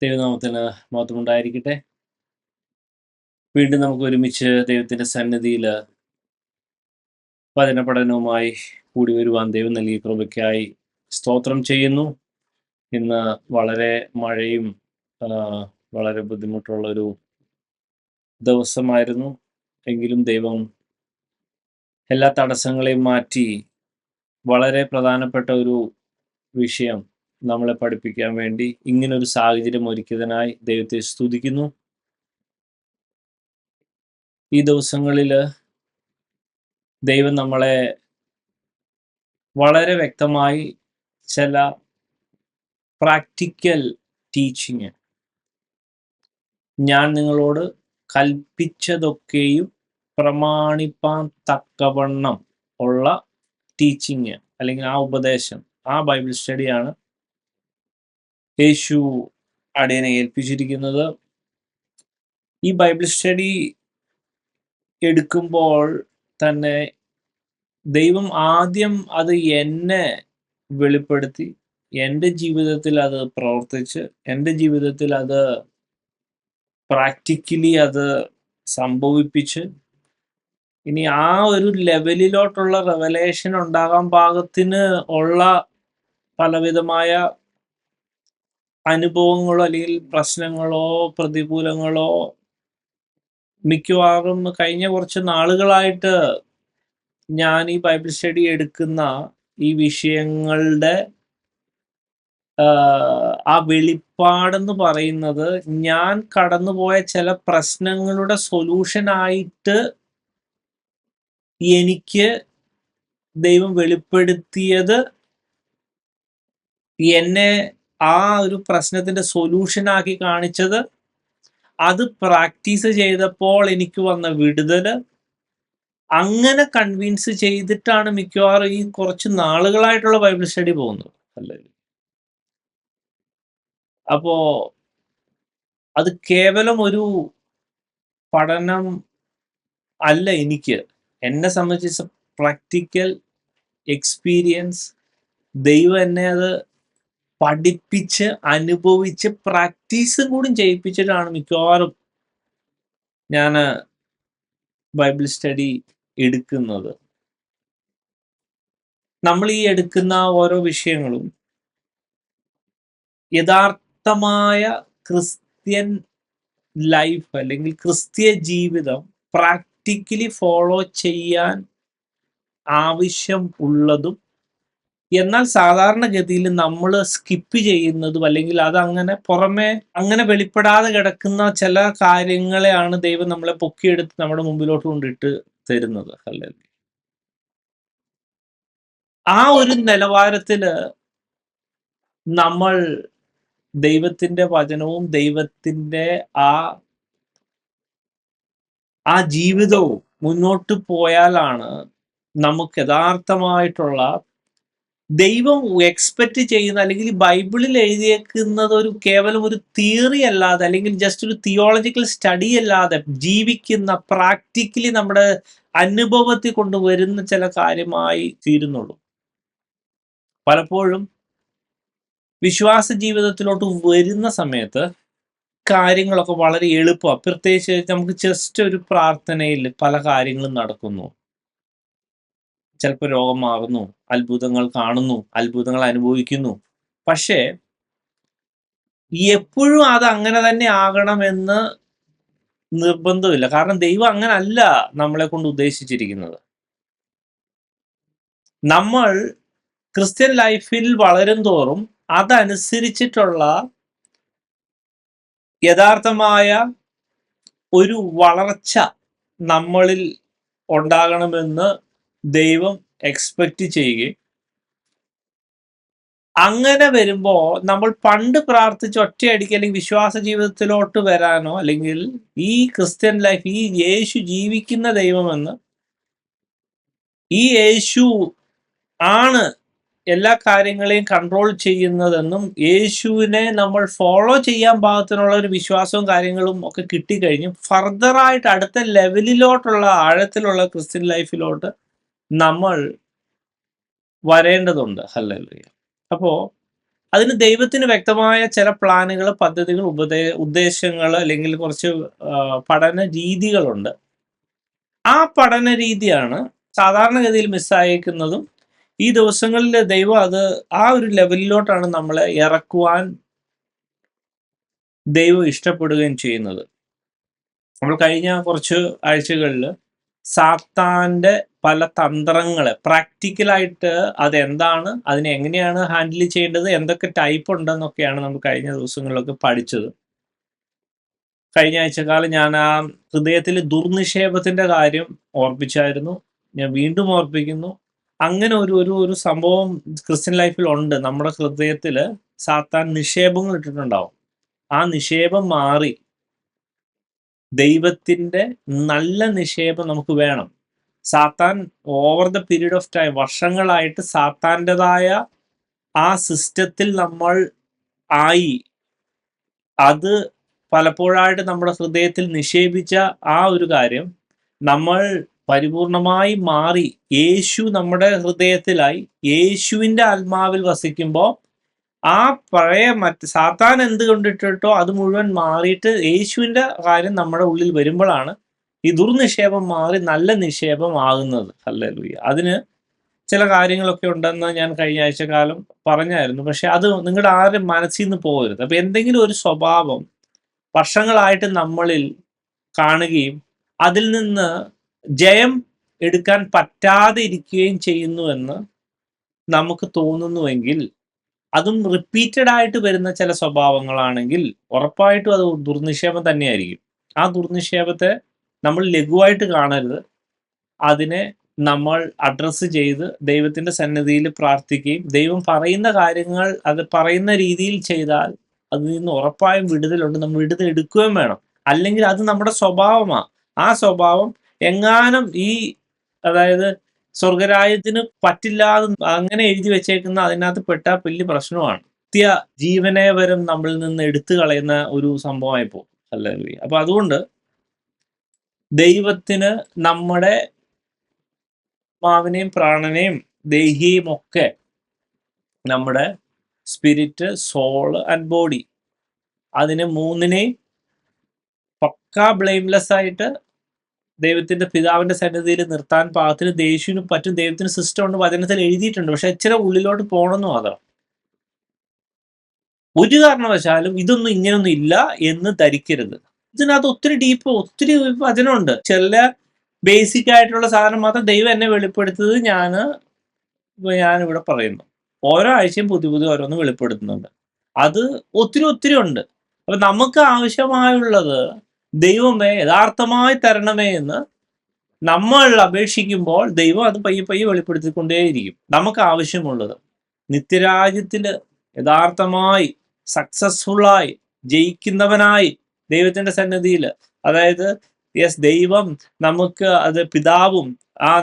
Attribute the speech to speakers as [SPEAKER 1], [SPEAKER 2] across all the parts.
[SPEAKER 1] ദൈവനാമത്തിന് മഹത്വമുണ്ടായിരിക്കട്ടെ. വീണ്ടും നമുക്ക് ഒരുമിച്ച് ദൈവത്തിന്റെ സന്നിധിയിൽ വചന പഠനവുമായി കൂടി വരുവാൻ ദൈവം നൽകിയ കൃപയ്ക്കായി സ്തോത്രം ചെയ്യുന്നു. ഇന്ന് വളരെ മഴയും ആ, വളരെ ബുദ്ധിമുട്ടുള്ളൊരു ദിവസമായിരുന്നു. എങ്കിലും ദൈവം എല്ലാ തടസ്സങ്ങളെയും മാറ്റി വളരെ പ്രധാനപ്പെട്ട ഒരു വിഷയം നമ്മളെ പഠിപ്പിക്കാൻ വേണ്ടി ഇങ്ങനൊരു സാഹചര്യം ഒരുക്കിയതിനായി ദൈവത്തെ സ്തുതിക്കുന്നു. ഈ ദിവസങ്ങളിൽ ദൈവം നമ്മളെ വളരെ വ്യക്തമായി ചില പ്രാക്ടിക്കൽ ടീച്ചിങ്, ഞാൻ നിങ്ങളോട് കൽപ്പിച്ചതൊക്കെയും പ്രമാണിപ്പാൻ തക്കവണ്ണം ഉള്ള ടീച്ചിങ് അല്ലെങ്കിൽ ആ ഉപദേശം, ആ ബൈബിൾ സ്റ്റഡിയാണ് യേശു അടിയനെ ഏൽപ്പിച്ചിരിക്കുന്നത്. ഈ ബൈബിൾ സ്റ്റഡി എടുക്കുമ്പോൾ തന്നെ ദൈവം ആദ്യം അത് എന്നെ വെളിപ്പെടുത്തി, എൻ്റെ ജീവിതത്തിൽ അത് പ്രവർത്തിച്ച്, എൻ്റെ ജീവിതത്തിൽ അത് പ്രാക്ടിക്കലി അത് സംഭവിപ്പിച്ച്, ഇനി ആ ഒരു ലെവലിലോട്ടുള്ള റെവലേഷൻ ഉണ്ടാകാൻ പാകത്തിന് ഉള്ള പലവിധമായ അനുഭവങ്ങളോ അല്ലെങ്കിൽ പ്രശ്നങ്ങളോ പ്രതികൂലങ്ങളോ മിക്കവാറും കഴിഞ്ഞ കുറച്ച് നാളുകളായിട്ട് ഞാൻ ഈ ബൈബിൾ സ്റ്റഡി എടുക്കുന്ന ഈ വിഷയങ്ങളുടെ ആ വെളിപ്പാടെന്ന് പറയുന്നത് ഞാൻ കടന്നുപോയ ചില പ്രശ്നങ്ങളുടെ സൊല്യൂഷനായിട്ട് എനിക്ക് ദൈവം വെളിപ്പെടുത്തിയത്, എന്നെ ആ ഒരു പ്രശ്നത്തിന്റെ സൊല്യൂഷനാക്കി കാണിച്ചത്, അത് പ്രാക്ടീസ് ചെയ്തപ്പോൾ എനിക്ക് വന്ന വിടുതല്, അങ്ങനെ കൺവിൻസ് ചെയ്തിട്ടാണ് മിക്കവാറും ഈ കുറച്ച് നാളുകളായിട്ടുള്ള ബൈബിൾ സ്റ്റഡി പോകുന്നത് അല്ലേ. അപ്പോ അത് കേവലം ഒരു പഠനം അല്ല, എന്നെ സംബന്ധിച്ച് പ്രാക്ടിക്കൽ എക്സ്പീരിയൻസ്. ദൈവം എന്നെ അത് പഠിപ്പിച്ച് അനുഭവിച്ച് പ്രാക്ടീസും കൂടി ചെയ്യിപ്പിച്ചിട്ടാണ് മിക്കവാറും ഞാൻ ബൈബിൾ സ്റ്റഡി എടുക്കുന്നത്. നമ്മൾ ഈ എടുക്കുന്ന ഓരോ വിഷയങ്ങളും യഥാർത്ഥമായ ക്രിസ്ത്യൻ ലൈഫ് അല്ലെങ്കിൽ ക്രിസ്തീയ ജീവിതം പ്രാക്ടിക്കലി ഫോളോ ചെയ്യാൻ ആവശ്യം ഉള്ളതും, എന്നാൽ സാധാരണഗതിയിൽ നമ്മൾ സ്കിപ്പ് ചെയ്യുന്നതും അല്ലെങ്കിൽ അതങ്ങനെ പുറമെ അങ്ങനെ വെളിപ്പെടാതെ കിടക്കുന്ന ചില കാര്യങ്ങളെയാണ് ദൈവം നമ്മളെ പൊക്കിയെടുത്ത് നമ്മുടെ മുമ്പിലോട്ട് കൊണ്ടിട്ട് തരുന്നത് അല്ലേ. ആ ഒരു നിലവാരത്തില് നമ്മൾ ദൈവത്തിന്റെ വചനവും ദൈവത്തിന്റെ ആ ജീവിതവും മുന്നോട്ട് പോയാലാണ് നമുക്ക് യഥാർത്ഥമായിട്ടുള്ള ദൈവം എക്സ്പെക്റ്റ് ചെയ്യുന്ന, അല്ലെങ്കിൽ ബൈബിളിൽ എഴുതിയേക്കുന്നത് ഒരു കേവലം ഒരു തിയറി അല്ലാതെ അല്ലെങ്കിൽ ജസ്റ്റ് ഒരു തിയോളജിക്കൽ സ്റ്റഡി അല്ലാതെ ജീവിക്കുന്ന പ്രാക്ടിക്കലി നമ്മുടെ അനുഭവത്തിൽ കൊണ്ടുവരുന്ന ചില കാര്യമായി തീരുന്നുള്ളൂ. പലപ്പോഴും വിശ്വാസ ജീവിതത്തിലോട്ട് വരുന്ന സമയത്ത് കാര്യങ്ങളൊക്കെ വളരെ എളുപ്പമാണ്. പ്രത്യേകിച്ച് നമുക്ക് ജസ്റ്റ് ഒരു പ്രാർത്ഥനയിൽ പല കാര്യങ്ങളും നടക്കുന്നു. ചിലപ്പോൾ രോഗം മാറുന്നു, അത്ഭുതങ്ങൾ കാണുന്നു, അത്ഭുതങ്ങൾ അനുഭവിക്കുന്നു. പക്ഷേ എപ്പോഴും അത് അങ്ങനെ തന്നെ ആകണമെന്ന് നിർബന്ധമില്ല. കാരണം ദൈവം അങ്ങനെ അല്ല നമ്മളെ കൊണ്ട് ഉദ്ദേശിച്ചിരിക്കുന്നത്. നമ്മൾ ക്രിസ്ത്യൻ ലൈഫിൽ വളരും തോറും അതനുസരിച്ചിട്ടുള്ള യഥാർത്ഥമായ ഒരു വളർച്ച നമ്മളിൽ ഉണ്ടാകണമെന്ന് ദൈവം എക്സ്പെക്റ്റ് ചെയ്യുകയും, അങ്ങനെ വരുമ്പോൾ നമ്മൾ പണ്ട് പ്രാർത്ഥിച്ച ഒറ്റയടിക്ക് അല്ലെങ്കിൽ വിശ്വാസ ജീവിതത്തിലോട്ട് വരാനോ അല്ലെങ്കിൽ ഈ ക്രിസ്ത്യൻ ലൈഫ്, ഈ യേശു ജീവിക്കുന്ന ദൈവമെന്ന്, ഈ യേശു ആണ് എല്ലാ കാര്യങ്ങളെയും കൺട്രോൾ ചെയ്യുന്നതെന്നും യേശുവിനെ നമ്മൾ ഫോളോ ചെയ്യാൻ പാകത്തിനുള്ള ഒരു വിശ്വാസവും കാര്യങ്ങളും ഒക്കെ കിട്ടിക്കഴിഞ്ഞ് ഫർദറായിട്ട് അടുത്ത ലെവലിലോട്ടുള്ള ആഴത്തിലുള്ള ക്രിസ്ത്യൻ ലൈഫിലോട്ട് നമ്മൾ വരേണ്ടതുണ്ട്. ഹല്ലേലൂയ. അപ്പോൾ അതിന് ദൈവത്തിന് വ്യക്തമായ ചില പ്ലാനുകൾ, പദ്ധതികൾ, ഉദ്ദേശങ്ങൾ, അല്ലെങ്കിൽ കുറച്ച് പഠന രീതികളുണ്ട്. ആ പഠന രീതിയാണ് സാധാരണഗതിയിൽ മിസ്സായേക്കുന്നതും ഈ ദിവസങ്ങളിൽ ദൈവം അത് ആ ഒരു ലെവലിലോട്ടാണ് നമ്മളെ ഇറക്കുവാൻ ദൈവം ഇഷ്ടപ്പെടുകയും ചെയ്യുന്നത്. നമ്മൾ കഴിഞ്ഞ കുറച്ച് ആഴ്ചകളിൽ സാത്താന്റെ പല തന്ത്രങ്ങളെ പ്രാക്ടിക്കലായിട്ട് അതെന്താണ്, അതിനെ എങ്ങനെയാണ് ഹാൻഡിൽ ചെയ്യേണ്ടത്, എന്തൊക്കെ ടൈപ്പ് ഉണ്ടെന്നൊക്കെയാണ് നമ്മൾ കഴിഞ്ഞ ദിവസങ്ങളിലൊക്കെ പഠിച്ചത്. കഴിഞ്ഞ ആഴ്ചക്കാലം ഞാൻ ആ ഹൃദയത്തിൽ ദുർനിക്ഷേപത്തിന്റെ കാര്യം ഓർപ്പിച്ചായിരുന്നു. ഞാൻ വീണ്ടും ഓർപ്പിക്കുന്നു. അങ്ങനെ ഒരു ഒരു ഒരു സംഭവം ക്രിസ്ത്യൻ ലൈഫിൽ ഉണ്ട്. നമ്മുടെ ഹൃദയത്തിൽ സാത്താൻ നിക്ഷേപങ്ങൾ ഇട്ടിട്ടുണ്ടാവും. ആ നിക്ഷേപം മാറി ദൈവത്തിന്റെ നല്ല നിക്ഷേപം നമുക്ക് വേണം. സാത്താൻ over the period of time, വർഷങ്ങളായിട്ട് സാത്താൻ്റെതായ ആ സിസ്റ്റത്തിൽ നമ്മൾ ആയി, അത് പലപ്പോഴായിട്ട് നമ്മുടെ ഹൃദയത്തിൽ നിക്ഷേപിച്ച ആ ഒരു കാര്യം നമ്മൾ പരിപൂർണമായി മാറി യേശു നമ്മുടെ ഹൃദയത്തിലായി യേശുവിൻ്റെ ആത്മാവിൽ വസിക്കുമ്പോൾ ആ പഴയ സാത്താൻ എന്ത് കൊണ്ടിട്ടോ അത് മുഴുവൻ മാറിയിട്ട് യേശുവിൻ്റെ കാര്യം നമ്മുടെ ഉള്ളിൽ വരുമ്പോഴാണ് ഈ ദുർനിക്ഷേപം മാറി നല്ല നിക്ഷേപം ആകുന്നത്. ഹല്ലേലൂയ. അതിന് ചില കാര്യങ്ങളൊക്കെ ഉണ്ടെന്ന് ഞാൻ കഴിഞ്ഞ ആഴ്ചക്കാലം പറഞ്ഞായിരുന്നു. പക്ഷെ അത് നിങ്ങളുടെ ആരും മനസ്സിൽ നിന്ന് പോകരുത്. അപ്പൊ എന്തെങ്കിലും ഒരു സ്വഭാവം വർഷങ്ങളായിട്ട് നമ്മളിൽ കാണുകയും അതിൽ നിന്ന് ജയം എടുക്കാൻ പറ്റാതെ ഇരിക്കുകയും ചെയ്യുന്നുവെന്ന് നമുക്ക് തോന്നുന്നുവെങ്കിൽ, അതും റിപ്പീറ്റഡ് ആയിട്ട് വരുന്ന ചില സ്വഭാവങ്ങളാണെങ്കിൽ ഉറപ്പായിട്ടും അത് ദുർനിക്ഷേപം തന്നെയായിരിക്കും. ആ ദുർനിക്ഷേപത്തെ നമ്മൾ ലഘുവായിട്ട് കാണരുത്. അതിനെ നമ്മൾ അഡ്രസ്സ് ചെയ്ത് ദൈവത്തിന്റെ സന്നിധിയിൽ പ്രാർത്ഥിക്കുകയും ദൈവം പറയുന്ന കാര്യങ്ങൾ അത് പറയുന്ന രീതിയിൽ ചെയ്താൽ അതിൽ നിന്ന് ഉറപ്പായും വിടുതലുണ്ട്. നമ്മൾ വിടുതൽ എടുക്കുകയും വേണം. അല്ലെങ്കിൽ അത് നമ്മുടെ സ്വഭാവമാണ്. ആ സ്വഭാവം എങ്ങാനും അതായത് സ്വർഗരാജ്യത്തിന് പറ്റില്ലാതെ അങ്ങനെ എഴുതി വെച്ചേക്കുന്ന അതിനകത്ത് പെട്ടാൽ വലിയ പ്രശ്നമാണ്. ജീവനെ വരും നമ്മളിൽ നിന്ന് എടുത്തു കളയുന്ന ഒരു സംഭവമായി പോകും. ഹല്ലേലൂയ. അപ്പൊ അതുകൊണ്ട് ദൈവത്തിന് നമ്മുടെ ആത്മാവിനെയും പ്രാണനെയും ദേഹിയെയും ഒക്കെ, നമ്മുടെ സ്പിരിറ്റ്, സോൾ ആൻഡ് ബോഡി, അതിനെ മൂന്നിനെയും പക്കാ ബ്ലെയിംലെസ് ആയിട്ട് ദൈവത്തിന്റെ പിതാവിന്റെ സന്നിധിയിൽ നിർത്താൻ പാകത്തിന് യേശുവിന് പറ്റും. ദൈവത്തിന് സിസ്റ്റം ഉണ്ട്, വചനത്തിൽ എഴുതിയിട്ടുണ്ട്. പക്ഷെ ഇച്ചിരി ഉള്ളിലോട്ട് പോകണമെന്ന് മാത്രം. ഒരു കാരണവശാലും ഇതൊന്നും ഇങ്ങനൊന്നും ഇല്ല എന്ന് ധരിക്കരുത്. ഇതിനകത്ത് ഒത്തിരി ഡീപ്പ്, ഒത്തിരി വചനമുണ്ട്. ചില ബേസിക് ആയിട്ടുള്ള സാധനം മാത്രം ദൈവം എന്നെ വെളിപ്പെടുത്തത് ഞാനിവിടെ പറയുന്നു. ഓരോ ആഴ്ചയും പുതിയ ഓരോന്ന് വെളിപ്പെടുത്തുന്നുണ്ട്. അത് ഒത്തിരി ഉണ്ട്. അപ്പൊ നമുക്ക് ആവശ്യമായുള്ളത് ദൈവമേ യഥാർത്ഥമായി തരണമേ എന്ന് നമ്മൾ അപേക്ഷിക്കുമ്പോൾ ദൈവം അത് പയ്യെ വെളിപ്പെടുത്തിക്കൊണ്ടേയിരിക്കും. നമുക്ക് ആവശ്യമുള്ളത് നിത്യരാജ്യത്തില് യഥാർത്ഥമായി സക്സസ്ഫുള്ളായി ജയിക്കുന്നവനായി ദൈവത്തിന്റെ സന്നിധിയിൽ, അതായത് ദൈവം നമുക്ക് അത് പിതാവും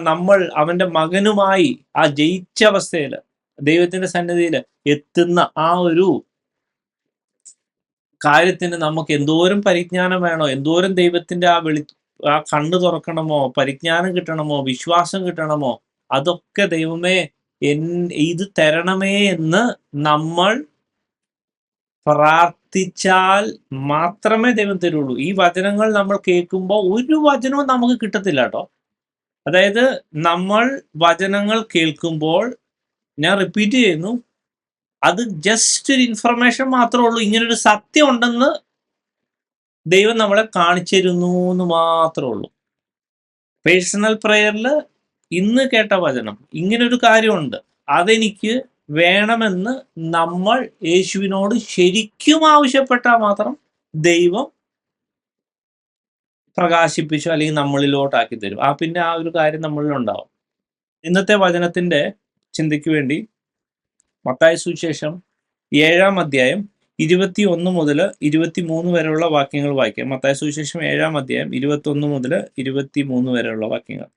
[SPEAKER 1] നമ്മൾ അവന്റെ മകനുമായി ആ ജയിച്ച അവസ്ഥയിൽ ദൈവത്തിന്റെ സന്നിധിയിൽ എത്തുന്ന ആ ഒരു കാര്യത്തിന് നമുക്ക് എന്തോരം പരിജ്ഞാനം വേണോ, എന്തോരം ദൈവത്തിന്റെ ആ കണ്ണ് തുറക്കണമോ, പരിജ്ഞാനം കിട്ടണമോ, വിശ്വാസം കിട്ടണമോ, അതൊക്കെ ദൈവമേ ഇത് തരണമേ എന്ന് നമ്മൾ പ്രാർത്ഥിച്ചാൽ മാത്രമേ ദൈവം തരുള്ളൂ. ഈ വചനങ്ങൾ നമ്മൾ കേൾക്കുമ്പോൾ ഒരു വചനവും നമുക്ക് കിട്ടത്തില്ല കേട്ടോ. അതായത് നമ്മൾ വചനങ്ങൾ കേൾക്കുമ്പോൾ, ഞാൻ റിപ്പീറ്റ് ചെയ്യുന്നു, അത് ജസ്റ്റ് ഒരു ഇൻഫർമേഷൻ മാത്രമേ ഉള്ളൂ. ഇങ്ങനൊരു സത്യം ഉണ്ടെന്ന് ദൈവം നമ്മളെ കാണിച്ചു തരുന്നു എന്ന് മാത്രമേ ഉള്ളൂ. പേഴ്സണൽ പ്രയറിൽ ഇന്ന് കേട്ട വചനം, ഇങ്ങനൊരു കാര്യമുണ്ട്, അതെനിക്ക് വേണമെന്ന് നമ്മൾ യേശുവിനോട് ശരിക്കും ആവശ്യപ്പെട്ടാൽ മാത്രം ദൈവം പ്രകാശിപ്പിച്ചു അല്ലെങ്കിൽ നമ്മളിലോട്ടാക്കി തരും. പിന്നെ ആ ഒരു കാര്യം നമ്മളിലുണ്ടാവും. ഇന്നത്തെ വചനത്തിന്റെ ചിന്തയ്ക്ക് വേണ്ടി മത്തായി സുവിശേഷം 7-ാം അധ്യായം 21 മുതൽ 23 വരെയുള്ള വാക്യങ്ങൾ വായിക്കാം. മത്തായി സുവിശേഷം 7-ാം അധ്യായം 21 മുതൽ 23 വരെയുള്ള വാക്യങ്ങൾ.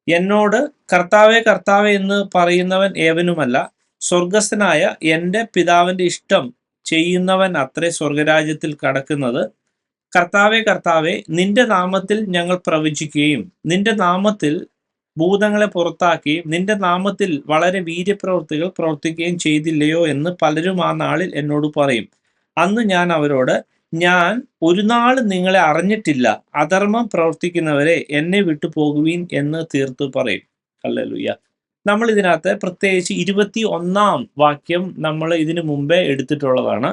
[SPEAKER 1] എന്നോട് കർത്താവേ കർത്താവേ എന്ന് പറയുന്നവൻ ഏവനുമല്ല, സ്വർഗസ്ഥനായ എൻ്റെ പിതാവിന്റെ ഇഷ്ടം ചെയ്യുന്നവൻ അത്രേ സ്വർഗരാജ്യത്തിൽ കടക്കുന്നത്. കർത്താവേ കർത്താവേ, നിന്റെ നാമത്തിൽ ഞങ്ങൾ പ്രവചിക്കുകയും നിന്റെ നാമത്തിൽ ഭൂതങ്ങളെ പുറത്താക്കുകയും നിന്റെ നാമത്തിൽ വളരെ വീര്യപ്രവൃത്തികൾ പ്രവർത്തിക്കുകയും ചെയ്തില്ലയോ എന്ന് പലരും ആ നാളിൽ എന്നോട് പറയും. അന്ന് ഞാൻ അവരോട്, ഞാൻ ഒരു നാളും നിങ്ങളെ അറിഞ്ഞിട്ടില്ല, അധർമ്മം പ്രവർത്തിക്കുന്നവരെ എന്നെ വിട്ടു പോകുവീൻ എന്ന് തീർത്തു പറയും. ഹല്ലേലൂയ. നമ്മൾ ഇതിനകത്ത് പ്രത്യേകിച്ച് 21 വാക്യം നമ്മൾ ഇതിനു മുമ്പേ എടുത്തിട്ടുള്ളതാണ്.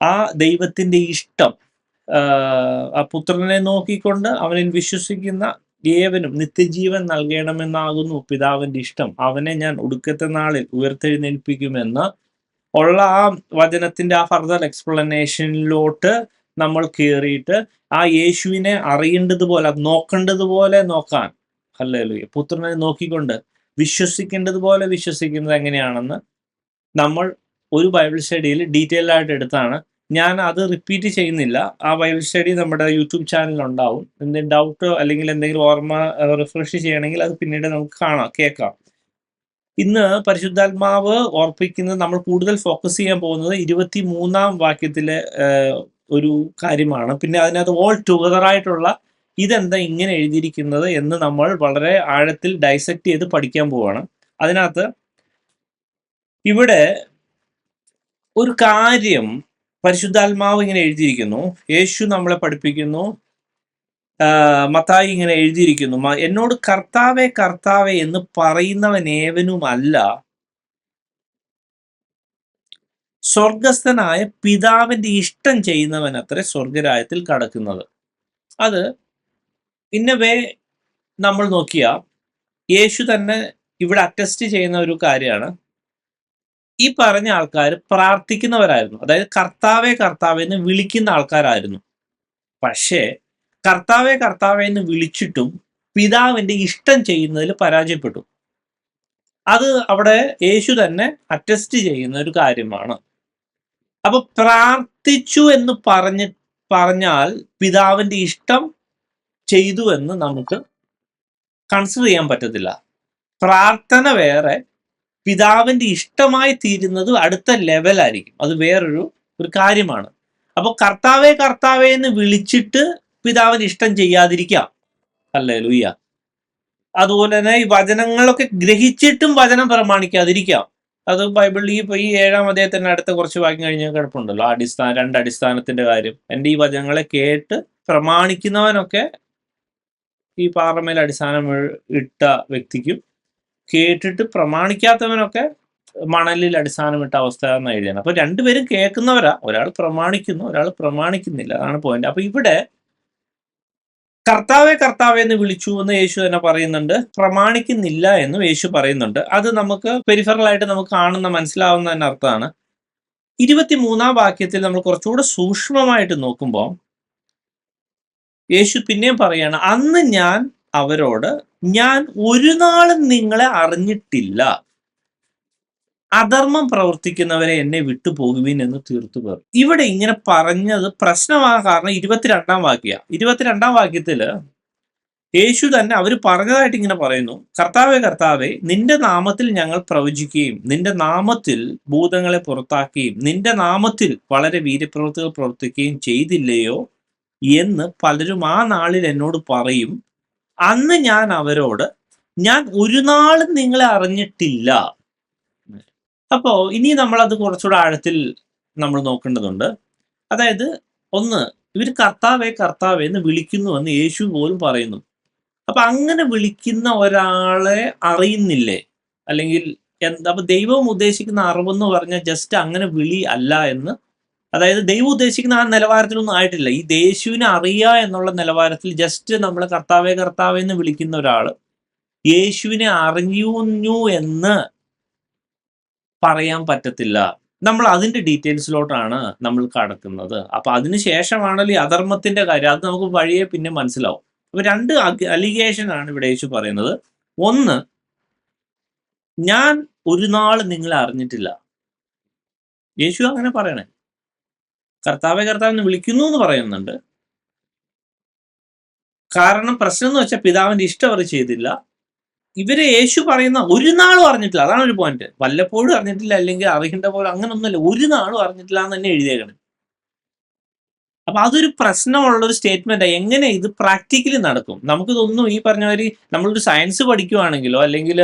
[SPEAKER 1] ആ ദൈവത്തിന്റെ ഇഷ്ടം, ആ പുത്രനെ നോക്കിക്കൊണ്ട് അവനിൽ വിശ്വസിക്കുന്ന ഏവനും നിത്യജീവൻ നൽകണമെന്നാകുന്നു പിതാവിന്റെ ഇഷ്ടം, അവനെ ഞാൻ ഒടുക്കത്തെ നാളിൽ ഉയർത്തെഴുന്നേൽപ്പിക്കുമെന്ന് ഉള്ള ആ വചനത്തിന്റെ ആ ഫർദർ എക്സ്പ്ലനേഷനിലോട്ട് നമ്മൾ കയറിയിട്ട് ആ യേശുവിനെ അറിയേണ്ടതുപോലെ, നോക്കേണ്ടതുപോലെ നോക്കാൻ, ഹല്ലേലൂയ, പുത്രനെ നോക്കിക്കൊണ്ട് വിശ്വസിക്കേണ്ടതുപോലെ വിശ്വസിക്കുന്നത് എങ്ങനെയാണെന്ന് നമ്മൾ ഒരു ബൈബിൾ സ്റ്റഡിയിൽ ഡീറ്റെയിൽ ആയിട്ട് എടുത്താണ്. ഞാൻ അത് റിപ്പീറ്റ് ചെയ്യുന്നില്ല. ആ ബൈബിൾ സ്റ്റഡി നമ്മുടെ യൂട്യൂബ് ചാനലിൽ ഉണ്ടാവും. എന്തെങ്കിലും ഡൗട്ടോ അല്ലെങ്കിൽ എന്തെങ്കിലും ഓർമ്മ റിഫ്രഷ് ചെയ്യണമെങ്കിൽ അത് പിന്നീട് നമുക്ക് കേൾക്കാം. ഇന്ന് പരിശുദ്ധാത്മാവ് ഓർപ്പിക്കുന്നത്, നമ്മൾ കൂടുതൽ ഫോക്കസ് ചെയ്യാൻ പോകുന്നത് 23 വാക്യത്തിലെ ഒരു കാര്യമാണ്. പിന്നെ അതിനകത്ത് ഓൾ ടുഗദർ ആയിട്ടുള്ള ഇതെന്താ ഇങ്ങനെ എഴുതിയിരിക്കുന്നത് എന്ന് നമ്മൾ വളരെ ആഴത്തിൽ ഡൈസെക്ട് ചെയ്ത് പഠിക്കാൻ പോവാണ്. അതിനകത്ത് ഇവിടെ ഒരു കാര്യം പരിശുദ്ധാത്മാവ് ഇങ്ങനെ എഴുതിയിരിക്കുന്നു, യേശു നമ്മളെ പഠിപ്പിക്കുന്നു, മത്തായി ഇങ്ങനെ എഴുതിയിരിക്കുന്നു, എന്നോട് കർത്താവേ കർത്താവേ എന്ന് പറയുന്നവൻ ഏവനുമല്ല, സ്വർഗസ്ഥനായ പിതാവിന്റെ ഇഷ്ടം ചെയ്യുന്നവൻ അത്ര സ്വർഗരാജ്യത്തിൽ കടക്കുന്നത്. അത് ഇന്നവേ നമ്മൾ നോക്കിയ യേശു തന്നെ ഇവിടെ അറ്റസ്റ്റ് ചെയ്യുന്ന ഒരു കാര്യമാണ്. ഈ പറഞ്ഞ ആൾക്കാർ പ്രാർത്ഥിക്കുന്നവരായിരുന്നു, അതായത് കർത്താവേ കർത്താവേ എന്ന് വിളിക്കുന്ന ആൾക്കാരായിരുന്നു. പക്ഷേ കർത്താവേ കർത്താവേ എന്ന് വിളിച്ചിട്ടും പിതാവിന്റെ ഇഷ്ടം ചെയ്യുന്നതിൽ പരാജയപ്പെട്ടു. അത് അവിടെ യേശു തന്നെ അറ്റസ്റ്റ് ചെയ്യുന്ന ഒരു കാര്യമാണ്. അപ്പൊ പ്രാർത്ഥിച്ചു എന്ന് പറഞ്ഞാൽ പിതാവിന്റെ ഇഷ്ടം ചെയ്തു എന്ന് നമുക്ക് കൺസിഡർ ചെയ്യാൻ പറ്റത്തില്ല. പ്രാർത്ഥന വേറെ, പിതാവിന്റെ ഇഷ്ടമായി തീരുന്നത് അടുത്ത ലെവലായിരിക്കും, അത് വേറൊരു കാര്യമാണ്. അപ്പൊ കർത്താവേ കർത്താവേ എന്ന് വിളിച്ചിട്ട് പിതാവിന് ഇഷ്ടം ചെയ്യാതിരിക്കാം. ഹല്ലേലൂയ. അതുപോലെ തന്നെ ഈ വചനങ്ങളൊക്കെ ഗ്രഹിച്ചിട്ടും വചനം പ്രമാണിക്കാതിരിക്കാം. അത് ബൈബിളിൽ ഈ 7-ാം അധ്യായത്തിന് അടുത്ത കുറച്ച് വാക്യം കഴിഞ്ഞാൽ കിടപ്പുണ്ടല്ലോ, രണ്ട് അടിസ്ഥാനത്തിന്റെ കാര്യം. എൻ്റെ ഈ വചനങ്ങളെ കേട്ട് പ്രമാണിക്കുന്നവനൊക്കെ ഈ പാറമേൽ അടിസ്ഥാനം ഇട്ട വ്യക്തിക്കും, കേട്ടിട്ട് പ്രമാണിക്കാത്തവനൊക്കെ മണലിൽ അടിസ്ഥാനമിട്ട അവസ്ഥ എന്ന് എഴുതിയാണ്. അപ്പൊ രണ്ടുപേരും കേൾക്കുന്നവരാ, ഒരാൾ പ്രമാണിക്കുന്നു, ഒരാൾ പ്രമാണിക്കുന്നില്ല. അതാണ് പോയിന്റ്. അപ്പൊ ഇവിടെ കർത്താവെ കർത്താവെ എന്ന് വിളിച്ചു എന്ന് യേശു തന്നെ പറയുന്നുണ്ട്, പ്രമാണിക്കുന്നില്ല എന്നും യേശു പറയുന്നുണ്ട്. അത് നമുക്ക് പെരിഫറൽ ആയിട്ട് നമുക്ക് കാണുന്ന മനസ്സിലാവുന്ന തന്നെ അർത്ഥമാണ്. 23-ാം വാക്യത്തിൽ നമ്മൾ കുറച്ചുകൂടെ സൂക്ഷ്മമായിട്ട് നോക്കുമ്പോൾ യേശു പിന്നെയും പറയാണ്, അന്ന് ഞാൻ അവരോട്, ഞാൻ ഒരു നാളും നിങ്ങളെ അറിഞ്ഞിട്ടില്ല, അധർമ്മം പ്രവർത്തിക്കുന്നവരെ എന്നെ വിട്ടുപോകുവിൻ എന്ന് തീർത്തു പറയും. ഇവിടെ ഇങ്ങനെ പറഞ്ഞത് പ്രശ്നമാകാൻ കാരണം 22-ാം വാക്യത്തില് യേശു തന്നെ അവർ പറഞ്ഞതായിട്ട് ഇങ്ങനെ പറയുന്നു, കർത്താവേ കർത്താവേ നിന്റെ നാമത്തിൽ ഞങ്ങൾ പ്രവചിക്കുകയും നിന്റെ നാമത്തിൽ ഭൂതങ്ങളെ പുറത്താക്കുകയും നിന്റെ നാമത്തിൽ വളരെ വീര്യപ്രവൃത്തികൾ പ്രവർത്തിക്കുകയും ചെയ്തില്ലയോ എന്ന് പലരും ആ നാളിൽ എന്നോട് പറയും. അന്ന് ഞാൻ അവരോട്, ഞാൻ ഒരു നാളും നിങ്ങളെ അറിഞ്ഞിട്ടില്ല. അപ്പോ ഇനി നമ്മളത് കുറച്ചുകൂടെ ആഴത്തിൽ നമ്മൾ നോക്കേണ്ടതുണ്ട്. അതായത് ഒന്ന്, ഇവർ കർത്താവേ കർത്താവേ എന്ന് വിളിക്കുന്നുവെന്ന് യേശു പോലും പറയുന്നു. അപ്പൊ അങ്ങനെ വിളിക്കുന്ന ഒരാളെ അറിയുന്നില്ലേ? അല്ലെങ്കിൽ അപ്പൊ ദൈവം ഉദ്ദേശിക്കുന്ന അറിവെന്ന് പറഞ്ഞാൽ ജസ്റ്റ് അങ്ങനെ വിളി അല്ല എന്ന്, അതായത് ദൈവം ഉദ്ദേശിക്കുന്ന ആ നിലവാരത്തിലൊന്നും ആയിട്ടില്ല. ഈ യേശുവിനെ അറിയുക എന്നുള്ള നിലവാരത്തിൽ ജസ്റ്റ് നമ്മൾ കർത്താവേ കർത്താവേ എന്ന് വിളിക്കുന്ന ഒരാൾ യേശുവിനെ അറിഞ്ഞു എന്ന് പറയാൻ പറ്റത്തില്ല. നമ്മൾ അതിന്റെ ഡീറ്റെയിൽസിലോട്ടാണ് നമ്മൾ കടക്കുന്നത്. അപ്പൊ അതിനുശേഷമാണല്ലോ ഈ അധർമ്മത്തിന്റെ കാര്യം, അത് നമുക്ക് വഴിയെ പിന്നെ മനസ്സിലാവും. അപ്പൊ രണ്ട് അലിഗേഷൻ ആണ് ഇവിടെ യേശു പറയുന്നത്. ഒന്ന്, ഞാൻ ഒരു നാൾ നിങ്ങളെ അറിഞ്ഞിട്ടില്ല. യേശു അങ്ങനെ പറയണേ, കർത്താവെ കർത്താവെന്ന് വിളിക്കുന്നു എന്ന് പറയുന്നുണ്ട്. കാരണം പ്രശ്നം എന്ന് വെച്ചാൽ പിതാവിന്റെ ഇഷ്ടം അവർ ചെയ്തില്ല. ഇവരെ യേശു പറയുന്ന ഒരു നാളും അറിഞ്ഞിട്ടില്ല, അതാണ് ഒരു പോയിന്റ്. വല്ലപ്പോഴും അറിഞ്ഞിട്ടില്ല, അല്ലെങ്കിൽ അറിയേണ്ട പോലെ അങ്ങനൊന്നുമില്ല, ഒരു നാളും അറിഞ്ഞിട്ടില്ല എന്ന് തന്നെ എഴുതിയേക്കണം. അപ്പൊ അതൊരു പ്രശ്നമുള്ള ഒരു സ്റ്റേറ്റ്മെന്റ്. എങ്ങനെ ഇത് പ്രാക്ടിക്കലി നടക്കും? നമുക്കിതൊന്നും ഈ പറഞ്ഞ മാതിരി നമ്മളൊരു സയൻസ് പഠിക്കുവാണെങ്കിലോ അല്ലെങ്കിൽ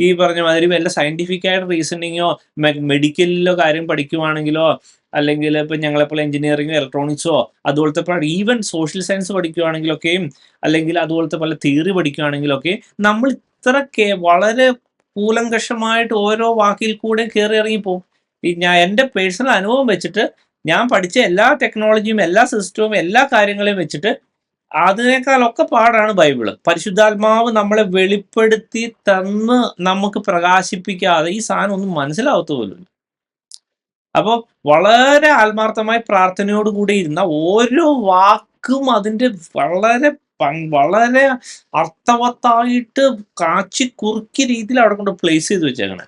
[SPEAKER 1] ഈ പറഞ്ഞ മാതിരി വല്ല സയന്റിഫിക് ആയിട്ട് റീസണിങ്ങോ മെഡിക്കലിലോ കാര്യം പഠിക്കുവാണെങ്കിലോ അല്ലെങ്കിൽ ഇപ്പം ഞങ്ങളെപ്പോലെ എഞ്ചിനീയറിംഗോ ഇലക്ട്രോണിക്സോ അതുപോലത്തെ ഈവൻ സോഷ്യൽ സയൻസ് പഠിക്കുവാണെങ്കിലൊക്കെയും അല്ലെങ്കിൽ അതുപോലത്തെ പല തിയറി പഠിക്കുകയാണെങ്കിലൊക്കെ നമ്മൾ ഇത്രയൊക്കെ വളരെ കൂലങ്കഷമായിട്ട് ഓരോ വാക്കിൽ കൂടെ കയറി ഇറങ്ങിപ്പോവും. എൻ്റെ പേഴ്സണൽ അനുഭവം വെച്ചിട്ട് ഞാൻ പഠിച്ച എല്ലാ ടെക്നോളജിയും എല്ലാ സിസ്റ്റവും എല്ലാ കാര്യങ്ങളെയും വെച്ചിട്ട് അതിനേക്കാളൊക്കെ പാടാണ് ബൈബിള്. പരിശുദ്ധാത്മാവ് നമ്മളെ വെളിപ്പെടുത്തി തന്ന് നമുക്ക് പ്രകാശിപ്പിക്കാതെ ഈ സാധനം ഒന്നും മനസ്സിലാവത്ത പോലും. അപ്പോൾ വളരെ ആത്മാർത്ഥമായി പ്രാർത്ഥനയോടുകൂടി ഇരുന്ന ഓരോ വാക്കും അതിൻ്റെ വളരെ വളരെ അർത്ഥവത്തായിട്ട് കാച്ചി കുറുക്കിയ രീതിയിൽ അവിടെ കൊണ്ട് പ്ലേസ് ചെയ്ത് വെച്ചേക്കണേ.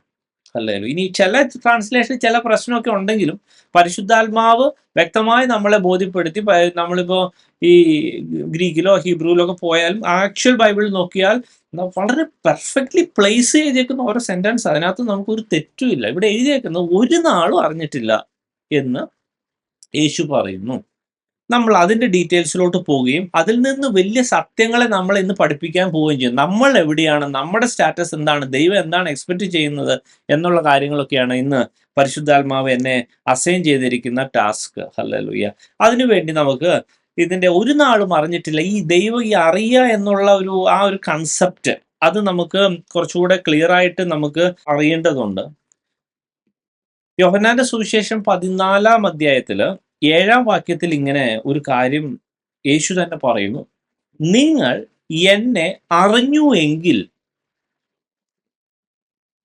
[SPEAKER 1] അല്ലല്ലോ. ഇനി ചില ട്രാൻസ്ലേഷൻ ചില പ്രശ്നമൊക്കെ ഉണ്ടെങ്കിലും പരിശുദ്ധാത്മാവ് വ്യക്തമായി നമ്മളെ ബോധ്യപ്പെടുത്തി. നമ്മളിപ്പോൾ ഈ ഗ്രീക്കിലോ ഹീബ്രുവിലോ ഒക്കെ പോയാലും ആക്ച്വൽ ബൈബിൾ നോക്കിയാൽ വളരെ പെർഫെക്റ്റ്ലി പ്ലേസ് ചെയ്തേക്കുന്ന ഓരോ സെന്റൻസ്, അതിനകത്ത് നമുക്കൊരു തെറ്റുമില്ല. ഇവിടെ എഴുതിയേക്കുന്നത് ഒരു നാളും അറിഞ്ഞിട്ടില്ല എന്ന് യേശു പറയുന്നു. നമ്മൾ അതിൻ്റെ ഡീറ്റെയിൽസിലോട്ട് പോവുകയും അതിൽ നിന്ന് വലിയ സത്യങ്ങളെ നമ്മൾ ഇന്ന് പഠിപ്പിക്കാൻ പോവുകയും ചെയ്യും. നമ്മൾ എവിടെയാണ്, നമ്മുടെ സ്റ്റാറ്റസ് എന്താണ്, ദൈവം എന്താണ് എക്സ്പെക്റ്റ് ചെയ്യുന്നത് എന്നുള്ള കാര്യങ്ങളൊക്കെയാണ് ഇന്ന് പരിശുദ്ധാത്മാവ് എന്നെ അസൈൻ ചെയ്തിരിക്കുന്ന ടാസ്ക്. ഹല്ലേലൂയ. അതിനുവേണ്ടി നമുക്ക് ഇതിൻ്റെ ഒരു നാളും അറിഞ്ഞിട്ടില്ല, ഈ ദൈവം ഈ അറിയുക എന്നുള്ള ഒരു കൺസെപ്റ്റ് അത് നമുക്ക് കുറച്ചുകൂടെ ക്ലിയർ ആയിട്ട് നമുക്ക് അറിയേണ്ടതുണ്ട്. യോഹന്നാന്റെ സുവിശേഷം 14-ാം അധ്യായത്തില് 7-ാം വാക്യത്തിൽ ഇങ്ങനെ ഒരു കാര്യം യേശു തന്നെ പറയുന്നു. നിങ്ങൾ എന്നെ അറിഞ്ഞു എങ്കിൽ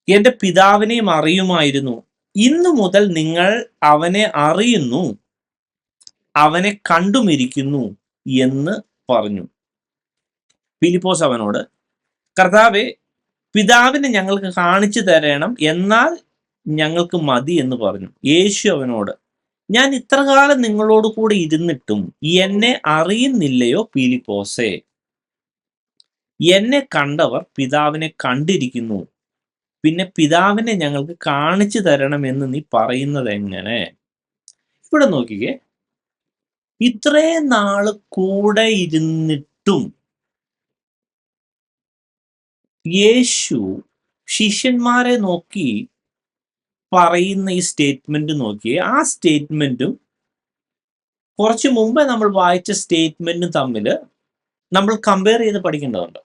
[SPEAKER 1] എന്റെ പിതാവിനെയും അറിയുമായിരുന്നു. ഇന്നു മുതൽ നിങ്ങൾ അവനെ അറിയുന്നു, അവനെ കണ്ടുമിരിക്കുന്നു എന്ന് പറഞ്ഞു. ഫിലിപ്പോസ് അവനോട്, കർത്താവേ, പിതാവിനെ ഞങ്ങൾക്ക് കാണിച്ചു തരണം, എന്നാൽ ഞങ്ങൾക്ക് മതി എന്ന് പറഞ്ഞു. യേശു അവനോട്, ഞാൻ ഇത്രകാലം നിങ്ങളോട് കൂടെ ഇരുന്നിട്ടും എന്നെ അറിയുന്നില്ലയോ ഫിലിപ്പോസേ? എന്നെ കണ്ടവർ പിതാവിനെ കണ്ടിരിക്കുന്നു, പിന്നെ പിതാവിനെ ഞങ്ങൾക്ക് കാണിച്ചു തരണമെന്ന് നീ പറയുന്നത് എങ്ങനെ? ഇവിടെ നോക്കിക്കേ, ഇത്രയും നാള് കൂടെ ഇരുന്നിട്ടും യേശു ശിഷ്യന്മാരെ നോക്കി പറയുന്ന ഈ സ്റ്റേറ്റ്മെന്റ് നോക്കിയേ. ആ സ്റ്റേറ്റ്മെന്റും കുറച്ച് മുമ്പേ നമ്മൾ വായിച്ച സ്റ്റേറ്റ്മെന്റും തമ്മിൽ നമ്മൾ കമ്പയർ ചെയ്ത് പഠിക്കേണ്ടതുണ്ട്.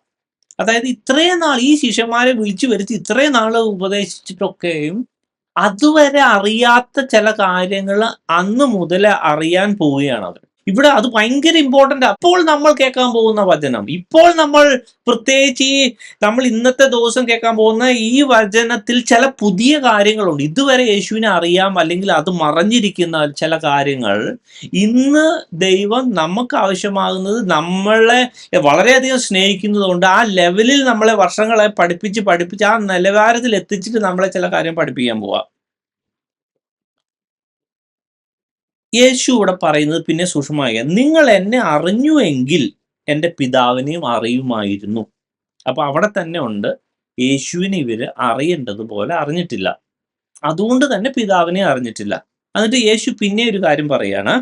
[SPEAKER 1] അതായത് ഇത്രയും നാൾ ഈ ശിഷ്യന്മാരെ വിളിച്ചു വരുത്തി ഇത്രയും നാൾ ഉപദേശിച്ചിട്ടൊക്കെയും അതുവരെ അറിയാത്ത ചില കാര്യങ്ങൾ അന്ന് മുതൽ അറിയാൻ പോവുകയാണ് അവർ. ഇവിടെ അത് ഭയങ്കര ഇമ്പോർട്ടൻ്റ്. അപ്പോൾ നമ്മൾ കേൾക്കാൻ പോകുന്ന വചനം, ഇപ്പോൾ നമ്മൾ പ്രത്യേകിച്ച് നമ്മൾ ഇന്നത്തെ ദിവസം കേൾക്കാൻ പോകുന്ന ഈ വചനത്തിൽ ചില പുതിയ കാര്യങ്ങളുണ്ട്. ഇതുവരെ യേശുവിനെ അറിയാം അല്ലെങ്കിൽ അത് മറഞ്ഞിരിക്കുന്ന ചില കാര്യങ്ങൾ ഇന്ന് ദൈവം നമുക്ക് ആവശ്യമാകുന്നത്, നമ്മളെ വളരെയധികം സ്നേഹിക്കുന്നത് കൊണ്ട് ആ ലെവലിൽ നമ്മളെ വർഷങ്ങളെ പഠിപ്പിച്ച് ആ നിലവാരത്തിൽ എത്തിച്ചിട്ട് നമ്മളെ ചില കാര്യം പഠിപ്പിക്കാൻ പോവാം. യേശു ഇവിടെ പറയുന്നത് പിന്നെ സൂക്ഷ്മമായി, നിങ്ങൾ എന്നെ അറിഞ്ഞുവെങ്കിൽ എൻ്റെ പിതാവിനെയും അറിയുമായിരുന്നു. അപ്പൊ അവിടെ തന്നെ ഉണ്ട്, യേശുവിനെ ഇവര് അറിയേണ്ടതുപോലെ അറിഞ്ഞിട്ടില്ല, അതുകൊണ്ട് തന്നെ പിതാവിനെ അറിഞ്ഞിട്ടില്ല. എന്നിട്ട് യേശു പിന്നെ ഒരു കാര്യം പറയാണ്,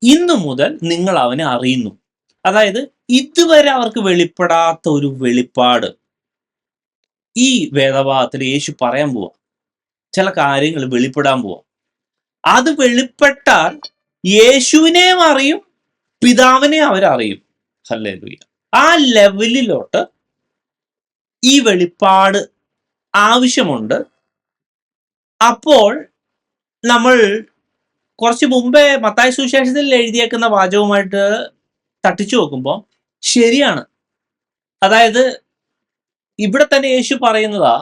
[SPEAKER 1] ഇന്നു മുതൽ നിങ്ങൾ അവനെ അറിയുന്നു. അതായത് ഇതുവരെ അവർക്ക് വെളിപ്പെടാത്ത ഒരു വെളിപ്പാട് ഈ വേദഭാഗത്തിൽ യേശു പറയാൻ പോവാ. ചില കാര്യങ്ങൾ വെളിപ്പെടാൻ പോവാം. അത് വെളിപ്പെട്ടാൽ യേശുവിനെയും അറിയും, പിതാവിനെ അവരറിയും. ഹല്ലേലൂയ. ആ ലെവലിലോട്ട് ഈ വെളിപ്പാട് ആവശ്യമുണ്ട്. അപ്പോൾ നമ്മൾ കുറച്ച് മുമ്പേ മത്തായി സുവിശേഷത്തിൽ എഴുതിയേക്കുന്ന വാചകവുമായിട്ട് തട്ടിച്ചു നോക്കുമ്പോൾ ശരിയാണ്. അതായത് ഇവിടെ തന്നെ യേശു പറയുന്നതാ,